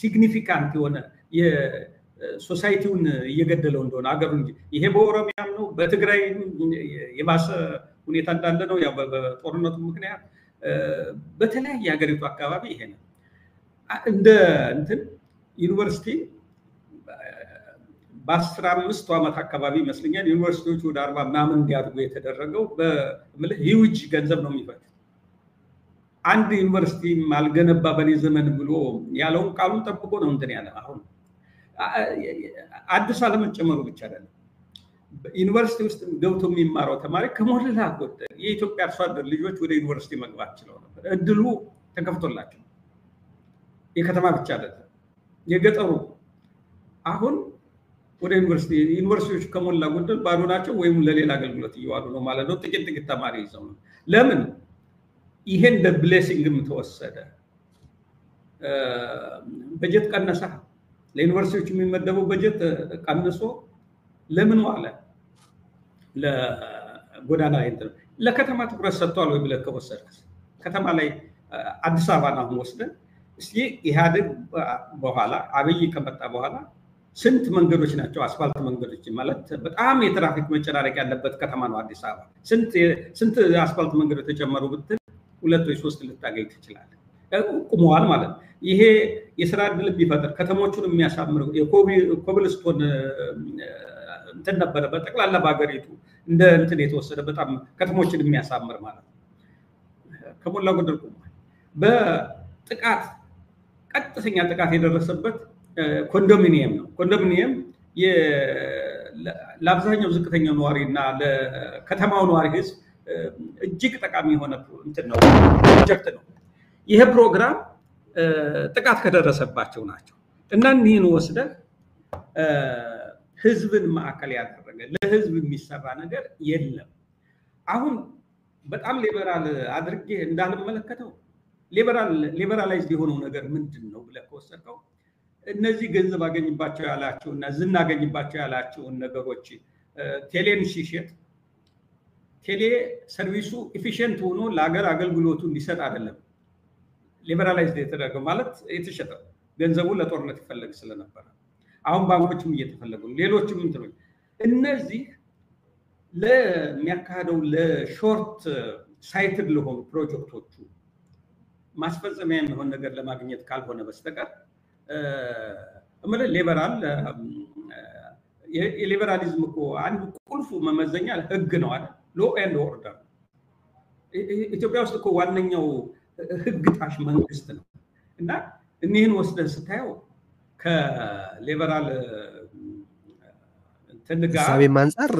ሲግኒፊካንት የሆነ የሶሳይቲውን እየገደለው እንደሆነ አገሩ እንጂ ይሄ በኦሮሚያም ነው በትግራይ የባሰ ሁኔታ እንዳለ ነው ያው በጦርነቱ ምክንያት በተለያየ ሀገሪቱ አካባቢ ይሄ ነው እንደ እንትን ዩኒቨርሲቲ በ15 ዓመት አካባቢ ይመስለኛል ዩኒቨርሲቲዎች ወደ 40 ምናምን እንዲያድጉ የተደረገው በምልህ ሂውጅ ገንዘብ ነው የሚፈጅ አንድ ዩኒቨርሲቲ ማልገነባ በኔ ዘመን ብሎ ያለውን ቃሉን ጠብቆ ነው እንትን ያለ አሁን አዲስ አለመጨመሩ ብቻ አይደለም ዩኒቨርሲቲ ውስጥ ገብቶ የሚማረው ተማሪ ከሞላ ጎደል የኢትዮጵያ አርሶ አደር ልጆች ወደ ዩኒቨርሲቲ መግባት ችለው ነበር እድሉ ተከፍቶላቸው የከተማ ብቻ አይደለም የገጠሩ አሁን ወደ ዩኒቨርሲቲዎች ከሞላ ጎደል ባዶ ናቸው ወይም ለሌላ አገልግሎት እየዋሉ ነው ማለት ነው ጥቂት ተማሪ ይዘው ነው ለምን ይሄን በብሌሲንግም ተወሰደ በጀት ቀነሰ ለዩኒቨርሲቲዎች የሚመደበው በጀት ቀንሶ ለምን ዋለ ለጎዳና እንትን ለከተማ ትኩረት ሰጥቷል ወይ ብለህ ከወሰድክ ከተማ ላይ አዲስ አበባ ነው ወስደን እስኪ ኢህአዴግ በኋላ አብይ ከመጣ በኋላ ስንት መንገዶች ናቸው አስፋልት መንገዶች ማለት በጣም የትራፊክ መጨናነቅ ያለበት ከተማ ነው አዲስ አበባ ስንት አስፋልት መንገዶች ተጨመሩ ብትል 2 ወይ 3 ልታገኝ ትችላለህ ቁመዋል ማለት ይሄ የሥራ ዕድል ቢፈጥር ከተሞቹን የሚያሳምር የኮብልስቶን እንትን ነበር በጠቅላላ ባገሪቱ እንደ እንትን የተወሰደ በጣም ከተሞችን የሚያሳምር ማለት ከሞላ ጎደል ቁመዋል በጥቃት ቀጥተኛ ጥቃት የደረሰበት ኮንዶሚኒየም ነው ኮንዶሚኒየም ለአብዛኛው ዝቅተኛ ነዋሪና ለከተማው ነዋሪ ህዝብ እጅግ ጠቃሚ የሆነ እንትን ነው ፕሮጀክት ነው ይሄ ፕሮግራም ጥቃት ከደረሰባቸው ናቸው እና እነዚህን ወስደህ ህዝብን ማዕከል ያደረገ ለህዝብ የሚሰራ ነገር የለም አሁን በጣም ሊበራል አድርጌ እንዳልመለከተው ሊበራላይዝድ የሆነው ነገር ምንድነው ብለህ ከወሰድከው እነዚህ ገንዘብ አገኝባቸው ያላቸውና ዝናገኝባቸው ያላቸውን ነገሮች ቴሌን ሲሸጥ ቴሌ ሰርቪሱ ኤፊሽንት ሆኖ ለሀገር አገልግሎቱ እንዲሰጥ አይደለም ሊበራላይዝድ የተደረገው ማለት የተሸጠ ገንዘቡ ለጦርነት ይፈልግ ስለነበር አሁን ባንኮችም እየተፈለጉ ሌሎችም እንትኖች እነዚህ ለሚያካሄደው ለሾርት ሳይትድ ለሆኑ ፕሮጀክቶቹ ማስፈጸሚያ የሚሆን ነገር ለማግኘት ካልሆነ በስተቀር ሊበራል የሊበራሊዝም እኮ አንዱ ቁልፉ መመዘኛ ህግ ነው አይደል ሎ ኤንድ ኦርደር ኢትዮጵያ ውስጥ እኮ ዋነኛው ህግ ጣሽ መንግስት ነው እና እነዚህን ወስደን ስታየው ከሊበራል ተንጋ
ሳቤም አንፃር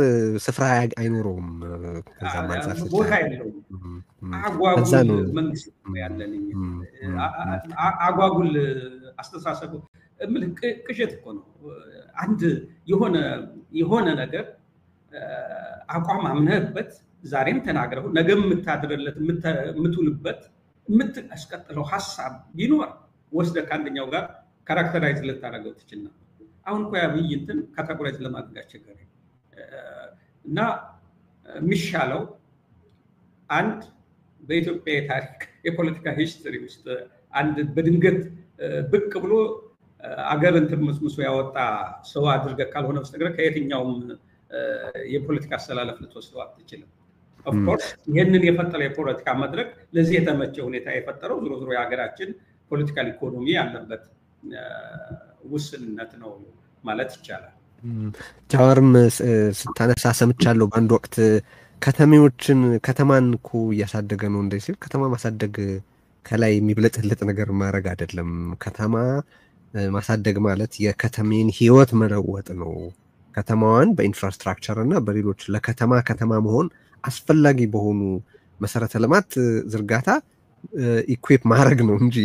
ስፍራ አይኖርም ከዛ አንፃር
ቦታ የለውም አጓጉል መንግስት ያለን አጓጉል አስተሳሰቡ ቅዠት እኮ ነው አንድ የሆነ ነገር አቋም አምነህበት ዛሬም ተናግረው ነገም የምታድርለት የምትውልበት የምትቀጥለው ሐሳብ ቢኖር ወስደህ ከአንደኛው ጋር ካራክተራይዝ ልታደርገው ትችላለህ አሁን እኮ ያብይ እንትን ካታጎራይዝ ለማድረግ አስቸጋሪ እና የሚሻለው አንድ በኢትዮጵያ የታሪክ የፖለቲካ ሂስትሪ ውስጥ አንድ በድንገት ብቅ ብሎ አገር እንትን መስምሶ ያወጣ ሰው አድርገህ ካልሆነ በስተቀር ከየትኛውም የፖለቲካ አስተላለፍ ልትወስደው አትችልም ኦፍ ኮርስ ይሄንን የፈጠረ የፖለቲካ መድረክ ለዚህ የተመቸ ሁኔታ የፈጠረው ዞሮ የሀገራችን ፖለቲካል ኢኮኖሚ ያለበት ውስንነት ነው ማለት ይቻላል
ጃዋርም ስታነሳ ሰምቻለሁ በአንድ ወቅት ከተማን እኮ እያሳደገ ነው እንደዚህ ከተማ ማሳደግ ከላይ የሚብለጥልጥ ነገር ማድረግ አይደለም ከተማ ማሳደግ ማለት የከተሜን ህይወት መለወጥ ነው ከተማዋን በኢንፍራስትራክቸር እና በሌሎች ለከተማ መሆን አስፈላጊ በሆኑ መሰረተ ልማት ዝርጋታ ኢኩዊፕ ማድረግ ነው እንጂ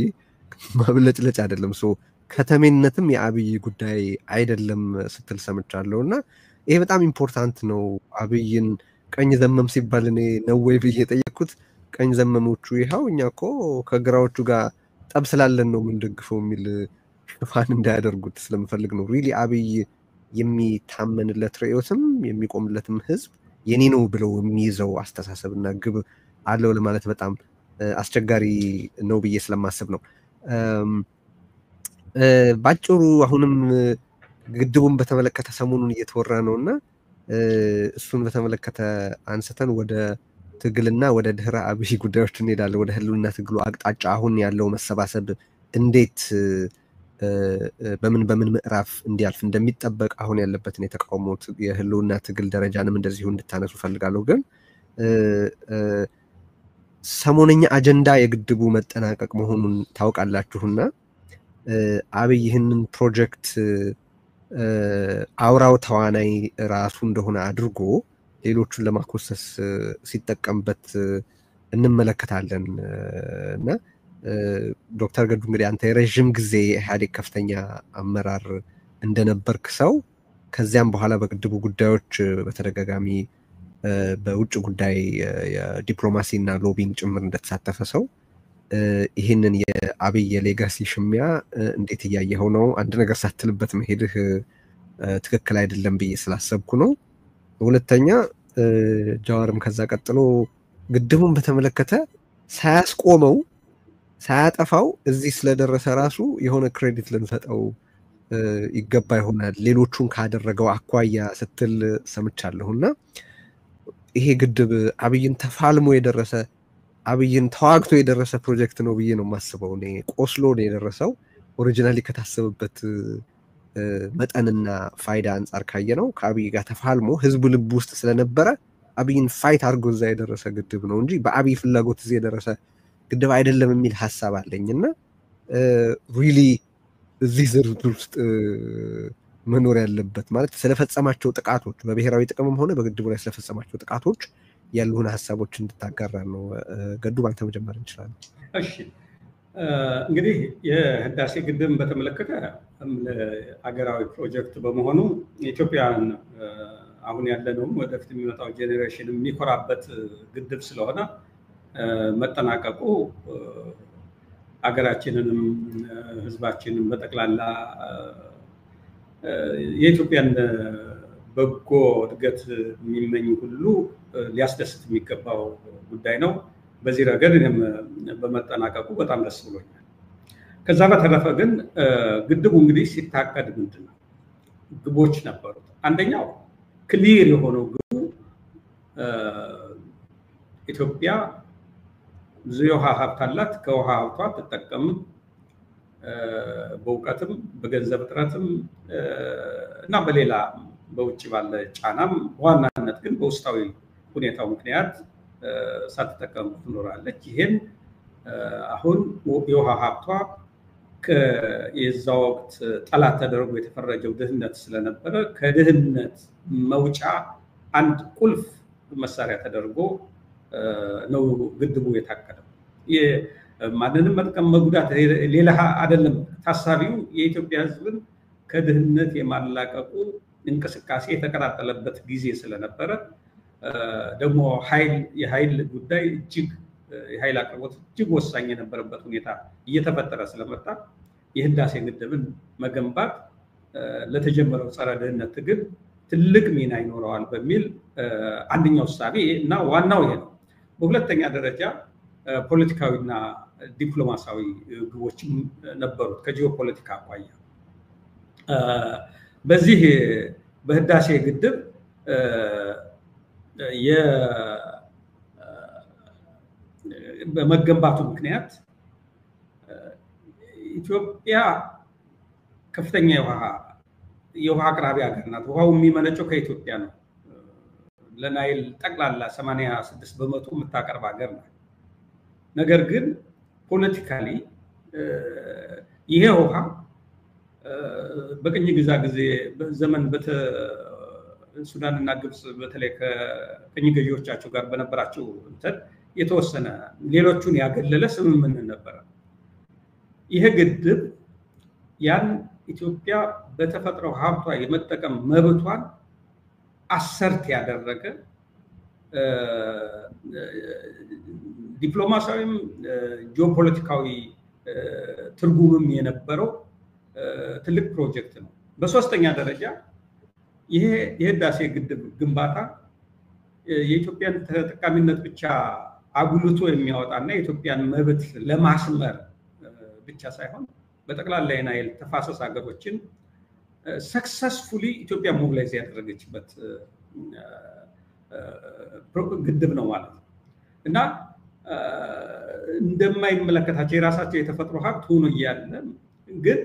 ማብለጭለጭ አይደለም ከተሜነትም የአብይ ጉዳይ አይደለም ስትል ሰምቻለሁና ይሄ በጣም ኢምፖርታንት ነው አብይን ቀኝ ዘመም ሲባል እኔ ነው ወይ ብዬ ጠየቅኩት ቀኝ ዘመሞቹ ይሄው እኛኮ ከግራዎቹ ጋር ጠብ ስላለን ነው ምንደግፈው የሚል ሽፋን እንዳያደርጉት ስለምፈልግ ነው ሪሊ አብይ የሚታመንለት ርዕዮትም የሚቆምለትም ህዝብ የኔ ነው ብለው የሚይዘው አስተሳሰብና ግብ አለው ለማለት በጣም አስቸጋሪ ነው ብዬ ስለማስብ ነው ባጭሩ አሁንም ግድቡን በተመለከተ ሰሞኑን እየተወራ ነውና እሱን በተመለከተ አንስተን ወደ ትግልና ወደ ድህረ አብይ ጉዳዮች እንሄዳለን ወደ ህልውና ትግሉ አቅጣጫ አሁን ያለው መሰባሰብ እንዴት በምን ምዕራፍ እንዲያልፍ እንደሚጠበቅ አሁን ያለበትን የተቃውሞ የህልውና ትግል ደረጃንም እንደዚሁ እንድታነሱ ፈልጋለሁ። ግን ሰሞነኛ አጀንዳ የግድቡ መጠናቀቅ መሆኑን ታውቃላችሁና አብይ ይህንን ፕሮጀክት አውራው ተዋናይ ራሱ እንደሆነ አድርጎ ሌሎቹን ለማኮሰስ ሲጠቀምበት እንመለከታለን እና ዶክተር ገዱ እንግዲህ አንተ የረዥም ጊዜ የኢህአዴግ ከፍተኛ አመራር እንደነበርክ ሰው ከዚያም በኋላ በግድቡ ጉዳዮች በተደጋጋሚ በውጭ ጉዳይ የዲፕሎማሲ እና ሎቢንግ ጭምር እንደተሳተፈ ሰው ይህንን የአብይ ሌጋሲ ሽሚያ እንዴት እያየኸው ነው? አንድ ነገር ሳትልበት መሄድህ ትክክል አይደለም ብዬ ስላሰብኩ ነው። ሁለተኛ ጃዋርም ከዛ ቀጥሎ ግድቡን በተመለከተ ሳያስቆመው ሳያጠፋው እዚህ ስለደረሰ ራሱ የሆነ ክሬዲት ልንሰጠው ይገባ ይሆናል ሌሎቹን ካደረገው አኳያ ስትል ሰምቻለሁና ይሄ ግድብ አብይን ተፋልሞ የደረሰ አብይን ተዋግቶ የደረሰ ፕሮጀክት ነው ብዬ ነው የማስበው። እኔ ቆስሎ ነው የደረሰው ኦሪጂናሊ ከታሰበበት መጠንና ፋይዳ አንጻር ካየ ነው ከአብይ ጋር ተፋልሞ ህዝቡ ልብ ውስጥ ስለነበረ አብይን ፋይት አድርጎ እዛ የደረሰ ግድብ ነው እንጂ በአብይ ፍላጎት እዚህ የደረሰ ግድብ አይደለም የሚል ሐሳብ አለኝና ሪሊ እዚህ ዝርዝር ውስጥ መኖር ያለበት ማለት ስለፈጸማቸው ጥቃቶች በብሔራዊ ጥቅምም ሆነ በግድቡ ላይ ስለፈጸማቸው ጥቃቶች ያሉን ሐሳቦች እንድታጋራ ነው። ገዱ ባንተ መጀመር እንችላለን።
እሺ እንግዲህ የህዳሴ ግድብን በተመለከተ አገራዊ ፕሮጀክት በመሆኑ ኢትዮጵያን አሁን ያለነው ወደፊት የሚመጣው ጄኔሬሽን የሚኮራበት ግድብ ስለሆነ መጠናቀቁ አገራችንንም ህዝባችንን በጠቅላላ የኢትዮጵያን በጎ እድገት የሚመኝ ሁሉ ሊያስደስት የሚገባው ጉዳይ ነው። በዚህ ረገድ እኔም በመጠናቀቁ በጣም ደስ ብሎኛል። ከዛ በተረፈ ግን ግድቡ እንግዲህ ሲታቀድ ምንድነው ግቦች ነበሩት። አንደኛው ክሊር የሆነው ግቡ ኢትዮጵያ ብዙ የውሃ ሀብት አላት፣ ከውሃ ሀብቷ ትጠቀም በእውቀትም በገንዘብ እጥረትም እና በሌላ በውጭ ባለ ጫናም በዋናነት ግን በውስጣዊ ሁኔታው ምክንያት ሳትጠቀም ትኖራለች። ይሄን አሁን የውሃ ሀብቷ የዛ ወቅት ጠላት ተደርጎ የተፈረጀው ድህነት ስለነበረ ከድህነት መውጫ አንድ ቁልፍ መሳሪያ ተደርጎ ነው ግድቡ የታቀደው። ማንንም መጥቀም መጉዳት ሌላ አይደለም። ታሳቢው የኢትዮጵያ ሕዝብን ከድህነት የማላቀቁ እንቅስቃሴ የተቀጣጠለበት ጊዜ ስለነበረ ደግሞ የኃይል ጉዳይ እጅግ የኃይል አቅርቦት እጅግ ወሳኝ የነበረበት ሁኔታ እየተፈጠረ ስለመጣ የህዳሴ ግድብን መገንባት ለተጀመረው ጸረ ድህነት ትግል ትልቅ ሚና ይኖረዋል በሚል አንደኛው እሳቤ እና ዋናው ይሄ ነው። በሁለተኛ ደረጃ ፖለቲካዊና ዲፕሎማሲያዊ ግቦችም ነበሩት ከጂኦፖለቲካ አኳያ። በዚህ በህዳሴ ግድብ በመገንባቱ ምክንያት ኢትዮጵያ ከፍተኛ የውሃ አቅራቢ ሀገር ናት። ውሃው የሚመነጨው ከኢትዮጵያ ነው። ለናይል ጠቅላላ 86 በመቶ የምታቀርብ ሀገር ናት። ነገር ግን ፖለቲካሊ ይሄ ውሃ በቅኝ ግዛ ጊዜ ዘመን ሱዳን እና ግብጽ በተለይ ከቅኝ ገዢዎቻቸው ጋር በነበራቸው የተወሰነ ሌሎቹን ያገለለ ስምምነት ነበረ። ይሄ ግድብ ያን ኢትዮጵያ በተፈጥሮ ሀብቷ የመጠቀም መብቷን አሰርት ያደረገ ዲፕሎማሲያዊም ጂኦፖለቲካዊ ትርጉምም የነበረው ትልቅ ፕሮጀክት ነው። በሶስተኛ ደረጃ ይሄ የህዳሴ ግድብ ግንባታ የኢትዮጵያን ተጠቃሚነት ብቻ አጉልቶ የሚያወጣና የኢትዮጵያን መብት ለማስመር ብቻ ሳይሆን በጠቅላላ የናይል ተፋሰስ ሀገሮችን ሰክሰስፉሊ ኢትዮጵያ ሞቢላይዝ ያደረገችበት ግድብ ነው ማለት ነው እና እንደማይመለከታቸው የራሳቸው የተፈጥሮ ሀብት ሆኖ እያለ ግን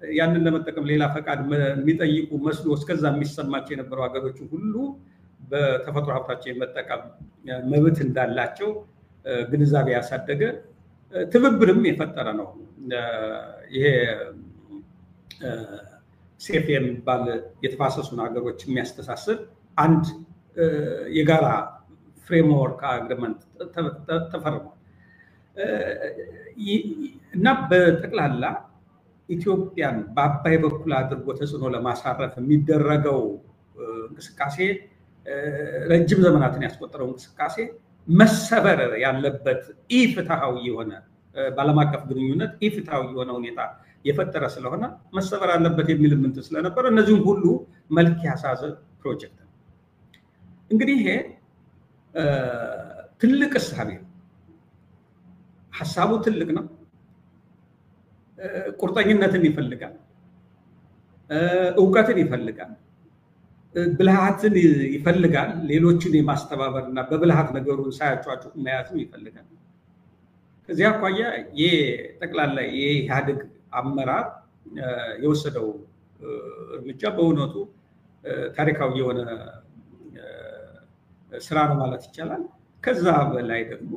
ያንን ለመጠቀም ሌላ ፈቃድ የሚጠይቁ መስሎ እስከዛ የሚሰማቸው የነበሩ ሀገሮች ሁሉ በተፈጥሮ ሀብታቸው የመጠቀም መብት እንዳላቸው ግንዛቤ ያሳደገ ትብብርም የፈጠረ ነው። ይሄ ሴፍ የሚባል የተፋሰሱን ሀገሮች የሚያስተሳስር አንድ የጋራ ፍሬምወርክ አግሪመንት ተፈርሟል እና በጠቅላላ ኢትዮጵያን በአባይ በኩል አድርጎ ተጽዕኖ ለማሳረፍ የሚደረገው እንቅስቃሴ ረጅም ዘመናትን ያስቆጠረው እንቅስቃሴ መሰበር ያለበት ኢፍትሃዊ የሆነ በዓለም አቀፍ ግንኙነት ኢፍትሃዊ የሆነ ሁኔታ የፈጠረ ስለሆነ መሰበር አለበት የሚል ምንት ስለነበረ እነዚህም ሁሉ መልክ ያሳዘ ፕሮጀክት ነው። እንግዲህ ይሄ ትልቅ እሳቤ ነው። ሐሳቡ ትልቅ ነው። ቁርጠኝነትን ይፈልጋል፣ ዕውቀትን ይፈልጋል፣ ብልሃትን ይፈልጋል፣ ሌሎችን የማስተባበርና በብልሃት ነገሩን ሳያጫጩ መያዝም ይፈልጋል። ከዚያ አኳያ የጠቅላላ የኢህአዴግ አመራር የወሰደው እርምጃ በእውነቱ ታሪካዊ የሆነ ስራ ነው ማለት ይቻላል። ከዛ በላይ ደግሞ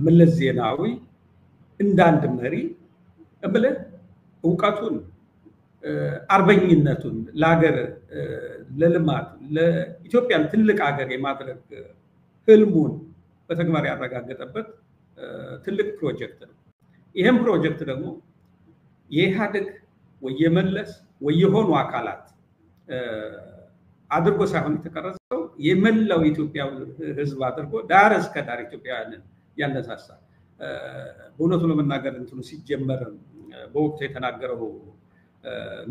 መለስ ዜናዊ እንዳንድ መሪ ብለህ ዕውቀቱን አርበኝነቱን ለሀገር ለልማት ለኢትዮጵያን ትልቅ ሀገር የማድረግ ህልሙን በተግባር ያረጋገጠበት ትልቅ ፕሮጀክት ነው። ይህም ፕሮጀክት ደግሞ የኢህአዴግ ወየመለስ ወየሆኑ አካላት አድርጎ ሳይሆን የተቀረጸው የመላው ኢትዮጵያ ህዝብ አድርጎ ዳር እስከ ዳር ኢትዮጵያውያንን ያነሳሳ። በእውነቱ ለመናገር እንትኑ ሲጀመር በወቅቱ የተናገረው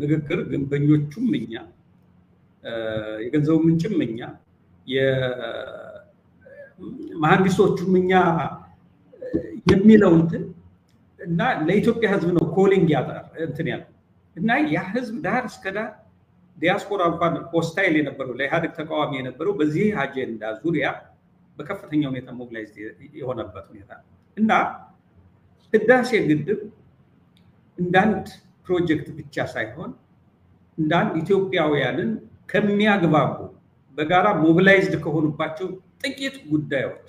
ንግግር ግንበኞቹም እኛ የገንዘቡ ምንጭም እኛ የመሐንዲሶቹም እኛ የሚለው እንትን እና ለኢትዮጵያ ህዝብ ነው ኮሊንግ ያጣር እንትን ያለው እና ያ ህዝብ ዳር እስከ ዳር ዲያስፖራ እንኳን ሆስታይል የነበረው ለኢህአዴግ ተቃዋሚ የነበረው በዚህ አጀንዳ ዙሪያ በከፍተኛ ሁኔታ ሞቢላይዝ የሆነበት ሁኔታ እና ህዳሴ ግድብ እንዳንድ ፕሮጀክት ብቻ ሳይሆን እንዳንድ ኢትዮጵያውያንን ከሚያግባቡ በጋራ ሞቢላይዝድ ከሆኑባቸው ጥቂት ጉዳዮች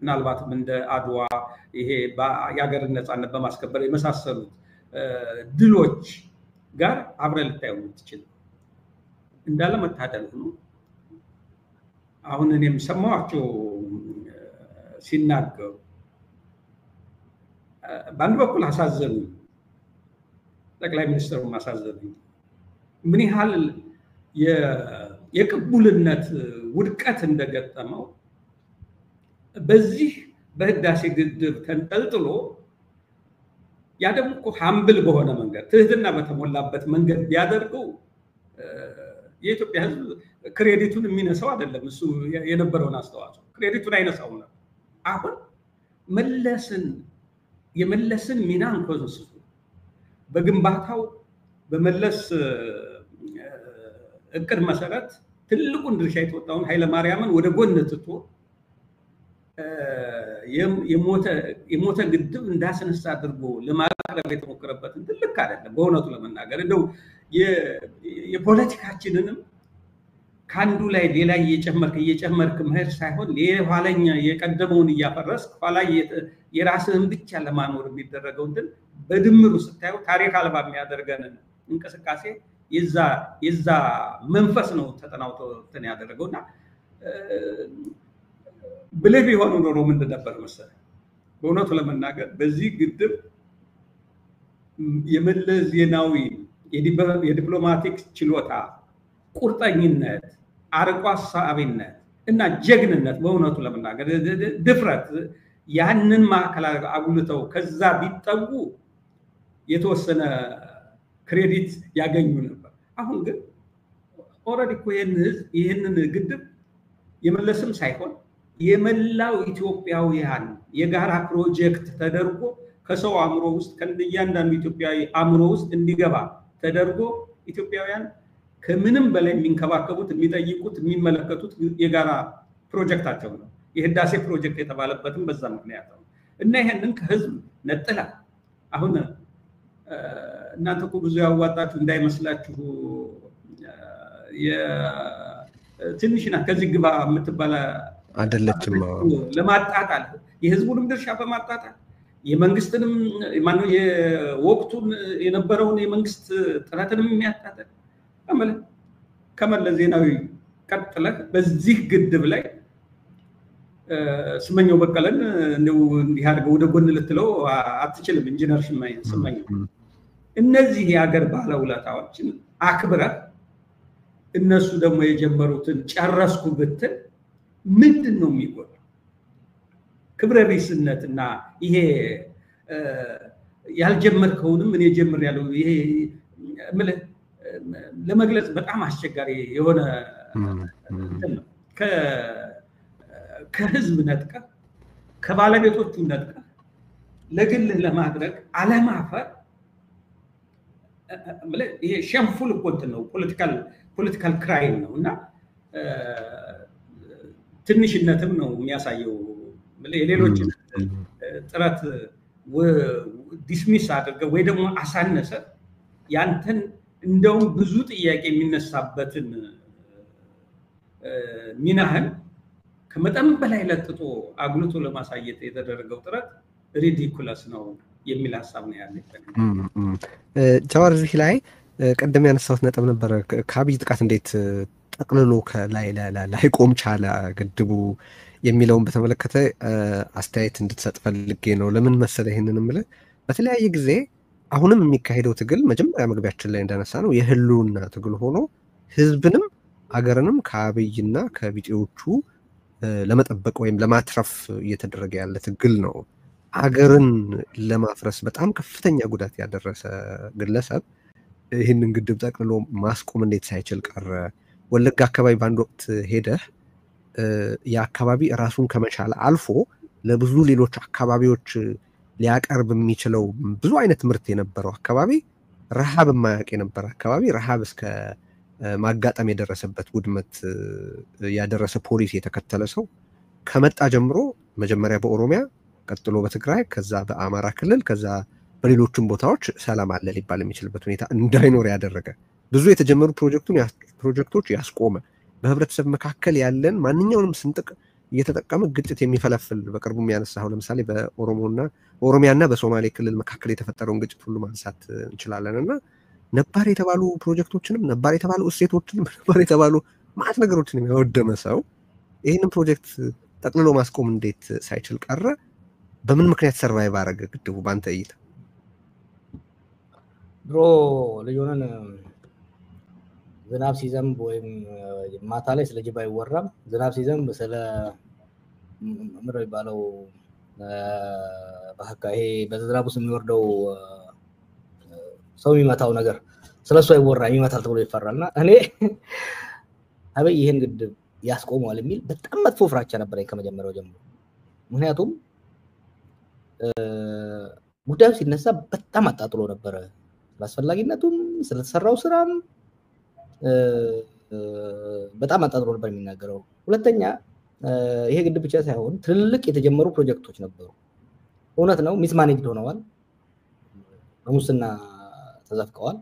ምናልባትም እንደ አድዋ ይሄ የሀገርን ነፃነት በማስከበር የመሳሰሉት ድሎች ጋር አብረ ልታየው የምትችል እንዳለ መታደል ነው። አሁን እኔም ሰማኋቸው ሲናገሩ በአንድ በኩል አሳዘኑ፣ ጠቅላይ ሚኒስትሩ አሳዘኑ። ምን ያህል የቅቡልነት ውድቀት እንደገጠመው በዚህ በህዳሴ ግድብ ተንጠልጥሎ ያ ደግሞ እኮ ሀምብል በሆነ መንገድ ትህትና በተሞላበት መንገድ ቢያደርገው የኢትዮጵያ ህዝብ ክሬዲቱን የሚነሳው አይደለም። እሱ የነበረውን አስተዋጽኦ ክሬዲቱን አይነሳው ነው። አሁን የመለስን ሚና እንኮንስሱ በግንባታው በመለስ እቅድ መሰረት ትልቁን ድርሻ የተወጣውን ኃይለማርያምን ወደ ጎን ትቶ የሞተ ግድብ እንዳስነሳ አድርጎ ለማቅረብ የተሞከረበትን ትልቅ አይደለም። በእውነቱ ለመናገር እንደው የፖለቲካችንንም ከአንዱ ላይ ሌላ እየጨመርክ መሄድ ሳይሆን የኋለኛ የቀደመውን እያፈረስክ ኋላ የራስህን ብቻ ለማኖር የሚደረገው እንትን በድምሩ ስታየው ታሪክ አልባ የሚያደርገንን እንቅስቃሴ የዛ መንፈስ ነው ተጠናውቶ እንትን ያደረገውና ብልህ ቢሆኑ ኖሮ ምንድን ነበር መሰለህ? በእውነቱ ለመናገር በዚህ ግድብ የመለስ ዜናዊ የዲፕሎማቲክ ችሎታ፣ ቁርጠኝነት፣ አርቆ አሳቢነት እና ጀግንነት በእውነቱ ለመናገር ድፍረት ያንን ማዕከል አጉልተው ከዛ ቢጠጉ የተወሰነ ክሬዲት ያገኙ ነበር። አሁን ግን ኦልሬዲ እኮ ይህንን ግድብ የመለስም ሳይሆን የመላው ኢትዮጵያውያን የጋራ ፕሮጀክት ተደርጎ ከሰው አእምሮ ውስጥ ከእያንዳንዱ ኢትዮጵያዊ አእምሮ ውስጥ እንዲገባ ተደርጎ ኢትዮጵያውያን ከምንም በላይ የሚንከባከቡት የሚጠይቁት የሚመለከቱት የጋራ ፕሮጀክታቸው ነው። የህዳሴ ፕሮጀክት የተባለበትም በዛ ምክንያት ነው እና ይሄንን ከህዝብ ነጥላ አሁን እናንተ እኮ ብዙ ያዋጣችሁ እንዳይመስላችሁ ትንሽ ናት ከዚህ ግባ የምትባል
አይደለችም።
ለማጣጣል የህዝቡንም ድርሻ በማጣጣል የመንግስትንም ማነው የወቅቱን የነበረውን የመንግስት ጥረትንም የሚያጣጣል ከመለስ ዜናዊ ቀጥለህ በዚህ ግድብ ላይ ስመኘው በቀለን ነው እንዲያርገው ወደ ጎን ልትለው አትችልም። ኢንጂነር ስመኘው እነዚህ የሀገር ባለውለታዎችን አክብረህ እነሱ ደግሞ የጀመሩትን ጨረስኩ ብትል ምንድነው የሚጎል? ክብረ ቢስነትና ይሄ ያልጀመርከውንም እኔ ጀምሬያለሁ ይሄ ለመግለጽ በጣም አስቸጋሪ የሆነ ከህዝብ ነጥቀ ከባለቤቶቹ ነጥቀ ለግልህ ለማድረግ አለማፈር ይሄ ሸምፉል ኮንት ነው። ፖለቲካል ክራይም ነው እና ትንሽነትም ነው የሚያሳየው። የሌሎች ጥረት ዲስሚስ አድርገው ወይ ደግሞ አሳነሰ ያንተን እንደውም ብዙ ጥያቄ የሚነሳበትን ሚናህን ከመጠን በላይ ለጥጦ አጉልቶ ለማሳየት የተደረገው ጥረት ሪዲኩለስ ነው የሚል ሀሳብ ነው ያለኝ።
ጀዋር እዚህ ላይ ቀደም ያነሳሁት ነጥብ ነበረ። ከአብይ ጥቃት እንዴት ጠቅልሎ ላይ ቆም ቻለ ግድቡ የሚለውን በተመለከተ አስተያየት እንድትሰጥ ፈልጌ ነው። ለምን መሰለ ይሄንን የምልህ በተለያየ ጊዜ አሁንም የሚካሄደው ትግል መጀመሪያ መግቢያችን ላይ እንዳነሳ ነው የህልውና ትግል ሆኖ ህዝብንም አገርንም ከአብይና ከቢጤዎቹ ለመጠበቅ ወይም ለማትረፍ እየተደረገ ያለ ትግል ነው። አገርን ለማፍረስ በጣም ከፍተኛ ጉዳት ያደረሰ ግለሰብ ይህንን ግድብ ጠቅልሎ ማስቆም እንዴት ሳይችል ቀረ? ወለጋ አካባቢ በአንድ ወቅት ሄደህ የአካባቢ ራሱን ከመቻል አልፎ ለብዙ ሌሎች አካባቢዎች ሊያቀርብ የሚችለው ብዙ አይነት ምርት የነበረው አካባቢ ረሃብ የማያውቅ የነበረ አካባቢ ረሃብ እስከ ማጋጠም የደረሰበት ውድመት ያደረሰ ፖሊሲ የተከተለ ሰው ከመጣ ጀምሮ መጀመሪያ በኦሮሚያ ቀጥሎ በትግራይ ከዛ በአማራ ክልል ከዛ በሌሎችም ቦታዎች ሰላም አለ ሊባል የሚችልበት ሁኔታ እንዳይኖር ያደረገ ብዙ የተጀመሩ ፕሮጀክቶች ያስቆመ በህብረተሰብ መካከል ያለን ማንኛውንም ስንጥቅ እየተጠቀመ ግጭት የሚፈለፍል በቅርቡ የሚያነሳው ለምሳሌ በኦሮሚያና በሶማሌ ክልል መካከል የተፈጠረውን ግጭት ሁሉ ማንሳት እንችላለን እና ነባር የተባሉ ፕሮጀክቶችንም ነባር የተባሉ እሴቶችንም ነባር የተባሉ ማት ነገሮችንም ያወደመ ሰው ይህንን ፕሮጀክት ጠቅልሎ ማስቆም እንዴት ሳይችል ቀረ? በምን ምክንያት ሰርቫይቭ አደረገ ግድቡ በአንተ እይታ?
ድሮ ልጆነን ዝናብ ሲዘንብ ወይም ማታ ላይ ስለ ጅብ አይወራም። ዝናብ ሲዘንብ ስለ ምንድነው የሚባለው በቃ ይሄ በዝናቡ ስም የሚወርደው ሰው የሚመታው ነገር ስለሱ አይወራም፣ ይመታል ተብሎ ይፈራልና እኔ አበይ ይሄን ግድብ ያስቆመዋል የሚል በጣም መጥፎ ፍራቻ ነበረኝ ከመጀመሪያው ጀምሮ። ምክንያቱም ጉዳዩ ሲነሳ በጣም አጣጥሎ ነበረ፣ ስለአስፈላጊነቱም ስለተሰራው ስራም በጣም አጣጥሎ ነበር የሚናገረው። ሁለተኛ ይሄ ግድብ ብቻ ሳይሆን ትልልቅ የተጀመሩ ፕሮጀክቶች ነበሩ። እውነት ነው ሚስማኔጅድ ሆነዋል፣ በሙስና ተዘፍቀዋል።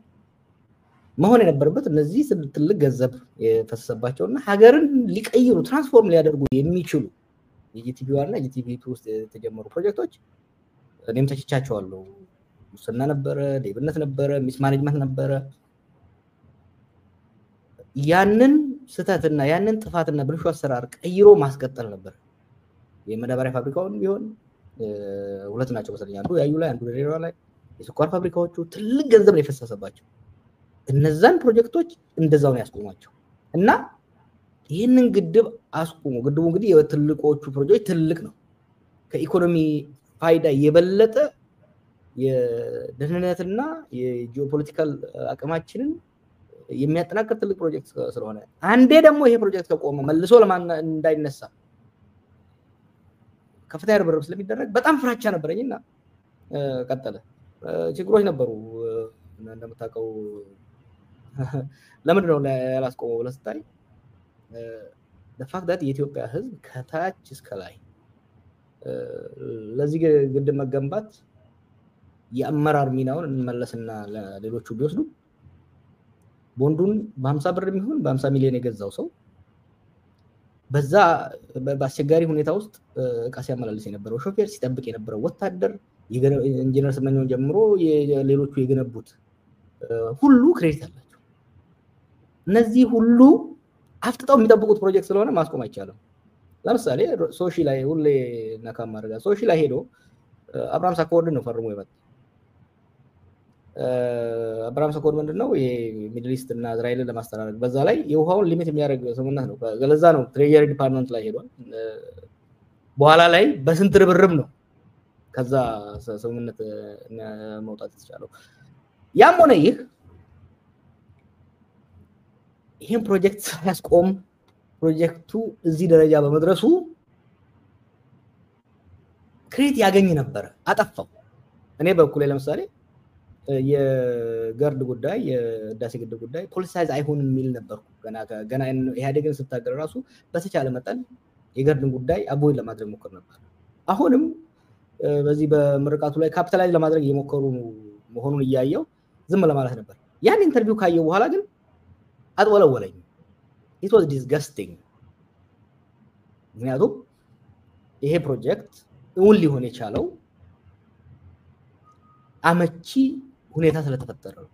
መሆን የነበረበት እነዚህ ትልቅ ገንዘብ የፈሰሰባቸውና ሀገርን ሊቀይሩ ትራንስፎርም ሊያደርጉ የሚችሉ የጂቲቪዋና የጂቲቪ2 ውስጥ የተጀመሩ ፕሮጀክቶች እኔም ተችቻቸዋለሁ። ሙስና ነበረ፣ ሌብነት ነበረ፣ ሚስማኔጅመንት ነበረ። ያንን ስተትና ያንን ጥፋትና ብልሹ አሰራር ቀይሮ ማስቀጠል ነበር። የመዳበሪያ ፋብሪካውን ቢሆን ሁለት ናቸው መሰለኝ፣ አንዱ ያዩ ላይ አንዱ ሌላው ላይ የስኳር ፋብሪካዎቹ ትልቅ ገንዘብ ነው የፈሰሰባቸው። እነዛን ፕሮጀክቶች እንደዛው ነው ያስቆማቸው እና ይህንን ግድብ አስቆሙ። ግድቡ እንግዲህ የትልቆቹ ፕሮጀክት ትልቅ ነው፣ ከኢኮኖሚ ፋይዳ የበለጠ የደህንነትና የጂኦፖለቲካል አቅማችንን የሚያጠናክር ትልቅ ፕሮጀክት ስለሆነ አንዴ ደግሞ ይሄ ፕሮጀክት ከቆመ መልሶ ለማን እንዳይነሳ ከፍተኛ ርብርብ ስለሚደረግ በጣም ፍራቻ ነበረኝና ቀጠለ። ችግሮች ነበሩ እንደምታውቀው። ለምንድን ነው ያላስቆመው ብለህ ስታይ ለፋክት የኢትዮጵያ ሕዝብ ከታች እስከ ላይ ለዚህ ግድብ መገንባት የአመራር ሚናውን እንመለስና ለሌሎቹ ቢወስዱ ቦንዱን በ50 ብር የሚሆን በ50 ሚሊዮን የገዛው ሰው በዛ በአስቸጋሪ ሁኔታ ውስጥ እቃ ሲያመላልስ የነበረው ሾፌር ሲጠብቅ የነበረው ወታደር ኢንጂነር ስመኘውን ጀምሮ ሌሎቹ የገነቡት ሁሉ ክሬዲት አላቸው። እነዚህ ሁሉ አፍጥጠው የሚጠብቁት ፕሮጀክት ስለሆነ ማስቆም አይቻልም። ለምሳሌ ሶሺ ላይ ሁሌ ነካም ማድረጋ ሶሺ ላይ ሄዶ አብርሃም ሳኮወርድ ነው ፈርሞ የመጣ አብርሃም ሳኮወርድ ምንድነው የሚድል ኢስት እና እስራኤልን ለማስተዳደር በዛ ላይ የውሃውን ሊሚት የሚያደርግ ስምምነት ነው። ገለዛ ነው ትሬጀሪ ዲፓርትመንት ላይ ሄዷል። በኋላ ላይ በስንት ርብርብ ነው ከዛ ስምምነት መውጣት የተቻለው። ያም ሆነ ይሄን ፕሮጀክት ሳያስቆም ፕሮጀክቱ እዚህ ደረጃ በመድረሱ ክሬዲት ያገኝ ነበር፣ አጠፋው። እኔ በኩል ለምሳሌ የገርድ ጉዳይ የዳሴ ግድብ ጉዳይ ፖለቲሳይዝ አይሆንም የሚል ነበር። ገና ኢህአዴግን ስታገር ራሱ በተቻለ መጠን የገርድን ጉዳይ አቦይ ለማድረግ ሞክር ነበር። አሁንም በዚህ በምርቃቱ ላይ ካፒታላይዝ ለማድረግ እየሞከሩ መሆኑን እያየው ዝም ለማለት ነበር። ያን ኢንተርቪው ካየው በኋላ ግን አጥወለወለኝ። it was disgusting። ምክንያቱም ይሄ ፕሮጀክት እውን ሊሆን የቻለው አመቺ ሁኔታ ስለተፈጠረ ነው።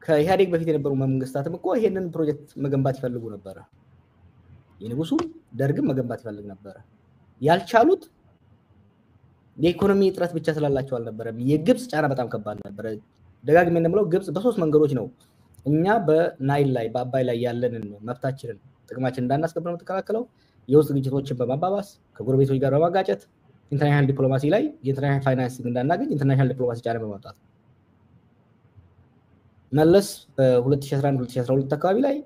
ከኢህአዴግ በፊት የነበሩ መንግስታትም እኮ ይሄንን ፕሮጀክት መገንባት ይፈልጉ ነበር። የንጉሱ ደርግም መገንባት ይፈልግ ነበር። ያልቻሉት የኢኮኖሚ እጥረት ብቻ ስላላቸው አልነበረም። የግብጽ ጫና በጣም ከባድ ነበር። ደጋግሜ እንደምለው ግብጽ በሶስት መንገዶች ነው እኛ በናይል ላይ በአባይ ላይ ያለንን መብታችንን ጥቅማችንን እንዳናስከብር የምትከላከለው። የውስጥ ግጭቶችን በማባባስ ከጎረቤቶች ጋር በማጋጨት ኢንተርናሽናል ዲፕሎማሲ ላይ የኢንተርናሽናል ፋይናንሲንግ እንዳናገኝ ኢንተርናሽናል ዲፕሎማሲ ጫና በማውጣት መለስ በ2011-2012 አካባቢ ላይ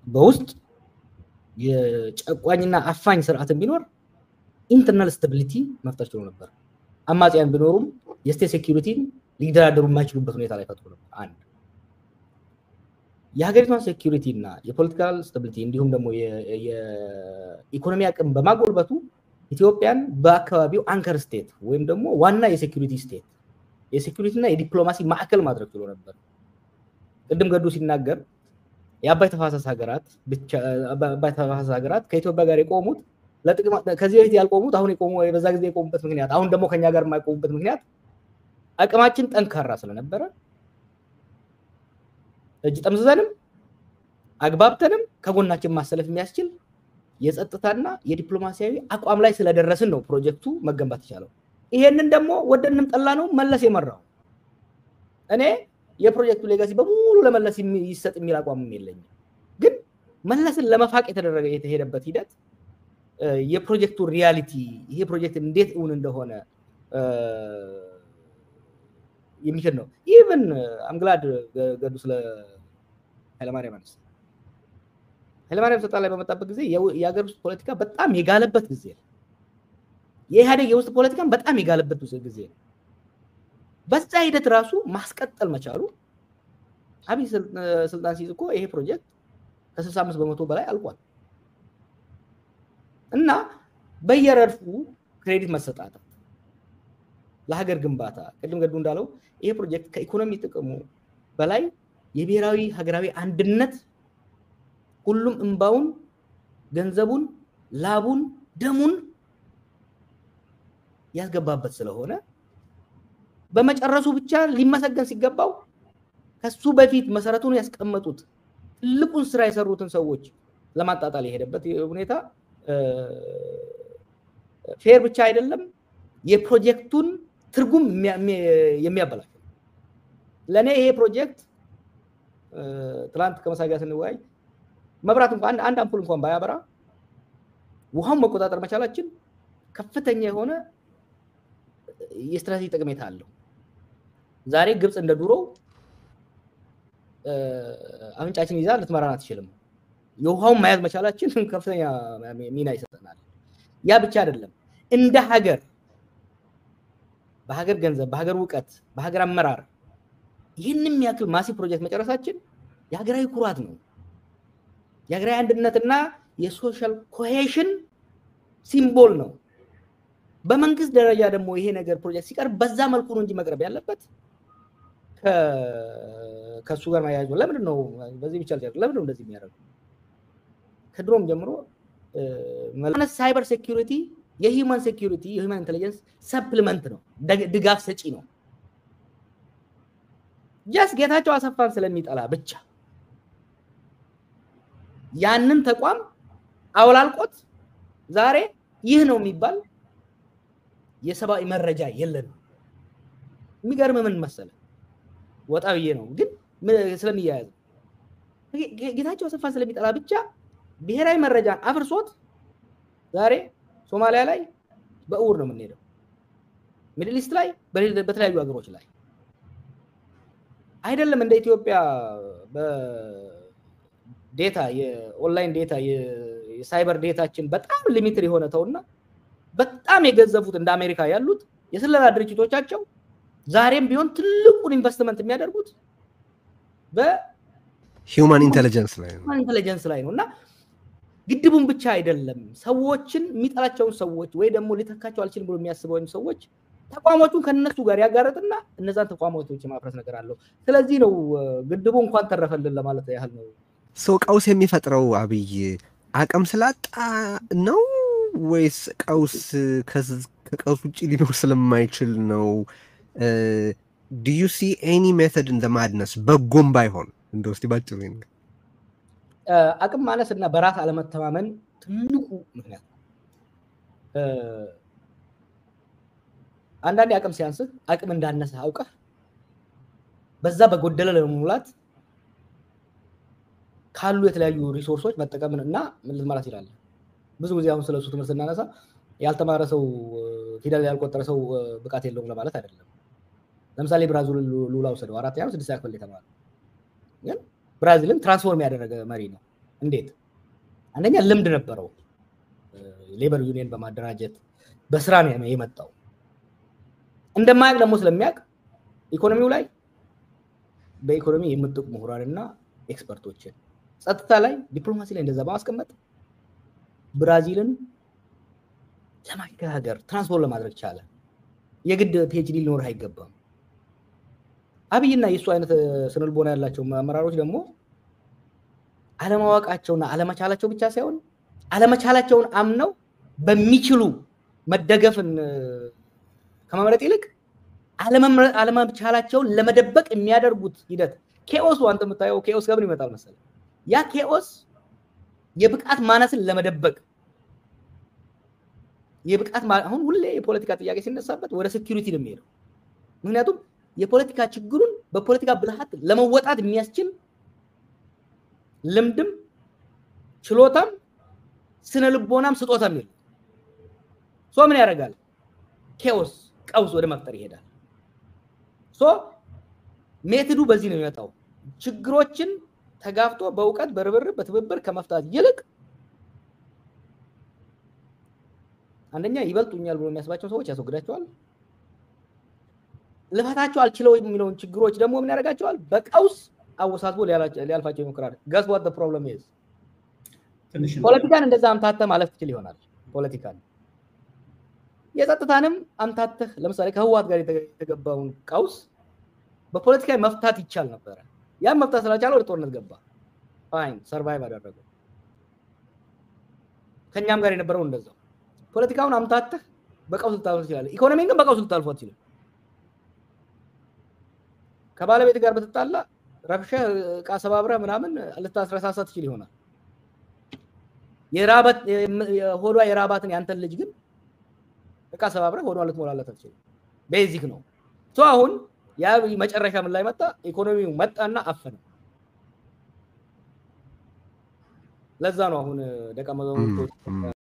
በውስጥ የጨቋኝና አፋኝ ስርዓት ቢኖር ኢንተርናል ስታቢሊቲ መፍጠር ችሎ ነበር። አማጽያን ቢኖሩም የስቴት ሴኩሪቲን ሊደራደሩ የማይችሉበት ሁኔታ ላይ ፈጥሮ ነበር። አንድ የሀገሪቷን ሴኩሪቲ እና የፖለቲካል ስታቢሊቲ እንዲሁም ደግሞ የኢኮኖሚ አቅም በማጎልበቱ ኢትዮጵያን በአካባቢው አንከር ስቴት ወይም ደግሞ ዋና የሴኩሪቲ ስቴት የሴኩሪቲ እና የዲፕሎማሲ ማዕከል ማድረግ ችሎ ነበር። ቅድም ገዱ ሲናገር የአባይ ተፋሰስ ሀገራት ከኢትዮጵያ ጋር የቆሙት ለጥቅም ከዚህ በፊት ያልቆሙት አሁን የቆሙ በዛ ጊዜ የቆሙበት ምክንያት አሁን ደግሞ ከኛ ጋር የማይቆሙበት ምክንያት አቅማችን ጠንካራ ስለነበረ እጅ ጠምዝዘንም አግባብተንም ከጎናችን ማሰለፍ የሚያስችል የጸጥታና የዲፕሎማሲያዊ አቋም ላይ ስለደረስን ነው ፕሮጀክቱ መገንባት ይቻላል። ይሄንን ደግሞ ወደንም ጠላ ነው መለስ የመራው። እኔ የፕሮጀክቱ ሌጋሲ በሙሉ ለመለስ ይሰጥ የሚል አቋም የለኝም። ግን መለስን ለመፋቅ የተሄደበት ሂደት የፕሮጀክቱ ሪያሊቲ ይሄ ፕሮጀክት እንዴት እውን እንደሆነ የሚከድ ነው። ኢቭን አምግላድ ገዱ ስለ ኃይለማርያም አንስ ኃይለማርያም ስልጣን ላይ በመጣበት ጊዜ የሀገር ውስጥ ፖለቲካ በጣም የጋለበት ጊዜ ነው። የኢህአዴግ የውስጥ ፖለቲካን በጣም የጋለበት ጊዜ ነው። በዛ ሂደት ራሱ ማስቀጠል መቻሉ አብይ ስልጣን ሲይዝ እኮ ይሄ ፕሮጀክት ከ65% በላይ አልቋል። እና በየረድፉ ክሬዲት መሰጣጣት ለሀገር ግንባታ ቅድም ገዱ እንዳለው ይሄ ፕሮጀክት ከኢኮኖሚ ጥቅሙ በላይ የብሔራዊ ሀገራዊ አንድነት ሁሉም እንባውን ገንዘቡን ላቡን ደሙን ያስገባበት ስለሆነ በመጨረሱ ብቻ ሊመሰገን ሲገባው ከሱ በፊት መሰረቱን ያስቀመጡት ትልቁን ስራ የሰሩትን ሰዎች ለማጣጣል የሄደበት ሁኔታ ፌር ብቻ አይደለም፣ የፕሮጀክቱን ትርጉም የሚያበላሽ። ለኔ ይሄ ፕሮጀክት ትላንት ከመሳጊያ ስንወያይ መብራት እንኳን አንድ አምፑል እንኳን ባያበራ ውሃውን መቆጣጠር መቻላችን ከፍተኛ የሆነ የስትራቴጂ ጠቀሜታ አለው። ዛሬ ግብጽ እንደ ድሮ አፍንጫችን ይዛ ልትመራን አትችልም። የውሃውን መያዝ መቻላችን ከፍተኛ ሚና ይሰጠናል። ያ ብቻ አይደለም፣ እንደ ሀገር በሀገር ገንዘብ በሀገር ዕውቀት በሀገር አመራር ይህንን ያክል ማሲቭ ፕሮጀክት መጨረሳችን የሀገራዊ ኩራት ነው። የሀገራዊ አንድነትና የሶሻል ኮሄሽን ሲምቦል ነው። በመንግስት ደረጃ ደግሞ ይሄ ነገር ፕሮጀክት ሲቀርብ በዛ መልኩ ነው እንጂ መቅረብ ያለበት ከሱ ጋር ማያያዝ ለምን ነው በዚህ ብቻ ለምን ነው እንደዚህ የሚያደርጉ ከድሮም ጀምሮ ማለት ሳይበር ሴኩሪቲ የሂውማን ሴኩሪቲ የሂውማን ኢንተለጀንስ ሰፕሊመንት ነው ድጋፍ ሰጪ ነው ጃስ ጌታቸው አሰፋን ስለሚጠላ ብቻ ያንን ተቋም አውላልቆት ዛሬ ይህ ነው የሚባል የሰባዊ መረጃ የለንም የሚገርም ምን መሰለ ወጣውዬ ነው ግን ስለሚያያዝ ጌታቸው አሰፋን ስለሚጠላ ብቻ ብሔራዊ መረጃን አፍርሶት ዛሬ ሶማሊያ ላይ በእውር ነው የምንሄደው ሚድል ኢስት ላይ በተለያዩ ሀገሮች ላይ አይደለም እንደ ኢትዮጵያ በዴታ የኦንላይን ዴታ የሳይበር ዴታችን በጣም ሊሚትድ የሆነ ተውና በጣም የገዘፉት እንደ አሜሪካ ያሉት የስለላ ድርጅቶቻቸው ዛሬም ቢሆን ትልቁን ኢንቨስትመንት የሚያደርጉት
በሂውማን ኢንተለጀንስ ላይ ነውና ግድቡን ብቻ አይደለም ሰዎችን የሚጠላቸውን ሰዎች ወይ ደግሞ ሊተካቸው አልችልም ብሎ የሚያስበው ሰዎች ተቋሞቹን ከነሱ ጋር ያጋረጥና እነዛን ተቋሞች ማፍረስ ነገር አለው ስለዚህ ነው ግድቡ እንኳን ተረፈልን ለማለት ያህል ነው ሰው ቀውስ የሚፈጥረው አብይ አቅም ስላጣ ነው ወይስ ቀውስ ከቀውስ ውጪ ሊኖር ስለማይችል ነው do you see any method in the madness በጎም ባይሆን እንደው እስቲ ባጭሩ ይንገ
አቅም ማነስና በራስ አለመተማመን ትልቁ ምክንያት አንዳንዴ አቅም ሲያንስ አቅም እንዳነሰ አውቀህ በዛ በጎደለ ለመሙላት ካሉ የተለያዩ ሪሶርሶች መጠቀምና ምን ማለት ይላል ብዙ ጊዜ አሁን ስለሱ ትምህርት እናነሳ ያልተማረ ሰው ፊደል ያልቆጠረ ሰው ብቃት የለውም ለማለት አይደለም ለምሳሌ ብራዚል ሉላ ወሰደው 4 ያለው 6 ያክል የተማረ ግን ብራዚልን ትራንስፎርም ያደረገ መሪ ነው እንዴት አንደኛ ልምድ ነበረው ሌበር ዩኒየን በማደራጀት በስራ ነው የመጣው እንደማያቅ ደግሞ ስለሚያቅ ኢኮኖሚው ላይ በኢኮኖሚ የምትጠቁ ምሁራንና ኤክስፐርቶችን ጸጥታ ላይ ዲፕሎማሲ ላይ እንደዛ ማስቀመጥ ብራዚልን ለማሻገር ትራንስፎርም ለማድረግ ቻለ የግድ ፒኤችዲ ሊኖር አይገባም አብይና የሱ አይነት ስነልቦና ያላቸው አመራሮች ደግሞ አለማዋቃቸውና አለመቻላቸው ብቻ ሳይሆን አለመቻላቸውን አምነው በሚችሉ መደገፍን ከመመረጥ ይልቅ አለመቻላቸውን ለመደበቅ የሚያደርጉት ሂደት ኬኦስ አንተ የምታየው ኬኦስ ከምን ይመጣል መሰለ ያ ኬኦስ የብቃት ማነስን ለመደበቅ የብቃት አሁን ሁሌ የፖለቲካ ጥያቄ ሲነሳበት ወደ ሴኩሪቲ ነው የሚሄደው ምክንያቱም የፖለቲካ ችግሩን በፖለቲካ ብልሃት ለመወጣት የሚያስችል ልምድም ችሎታም ስነልቦናም ስጦታም ነው ሶ ምን ያደርጋል ኬኦስ ቀውስ ወደ መፍጠር ይሄዳል ሶ ሜቶዱ በዚህ ነው የሚመጣው ችግሮችን ተጋፍቶ በእውቀት በርብርብ በትብብር ከመፍታት ይልቅ አንደኛ ይበልጡኛል ብሎ የሚያስባቸው ሰዎች ያስወግዳቸዋል ለፋታቸው አልችለው የሚለውን ችግሮች ደግሞ ምን ያደርጋቸዋል በቀውስ አወሳስቦ ሊያልፋቸው ይሞክራል guess what the problem is ፖለቲካን እንደዛ አምታተ ማለት ትችል ይሆናል ፖለቲካን የጸጥታንም አምታተህ ለምሳሌ ከህዋት ጋር የተገባውን ቀውስ በፖለቲካ መፍታት ይቻል ነበር ያ መፍታት ስላልቻለ ወደ ጦርነት ገባ ፋይን ሰርቫይቭ አደረገው ከኛም ጋር የነበረው እንደዛው ፖለቲካውን አምታተህ በቀውስ ልታልፍ ይችላል ኢኮኖሚን ግን በቀውስ ልታልፍ ይችላል ከባለቤት ጋር በተጣላ ረብሻ ቃሰባብራ ምናምን ልታስረሳሳት ይችላል ይሆናል የራባት ሆዷ የራባትን ያንተን ልጅ ግን ቃሰባብራ ሆዷ ልትሞላላት አትችልም ቤዚክ ነው ሶ አሁን ያ መጨረሻ ምን ላይ መጣ ኢኮኖሚው መጣና አፈነ ለዛ ነው አሁን ደቀ መዛሙርቱ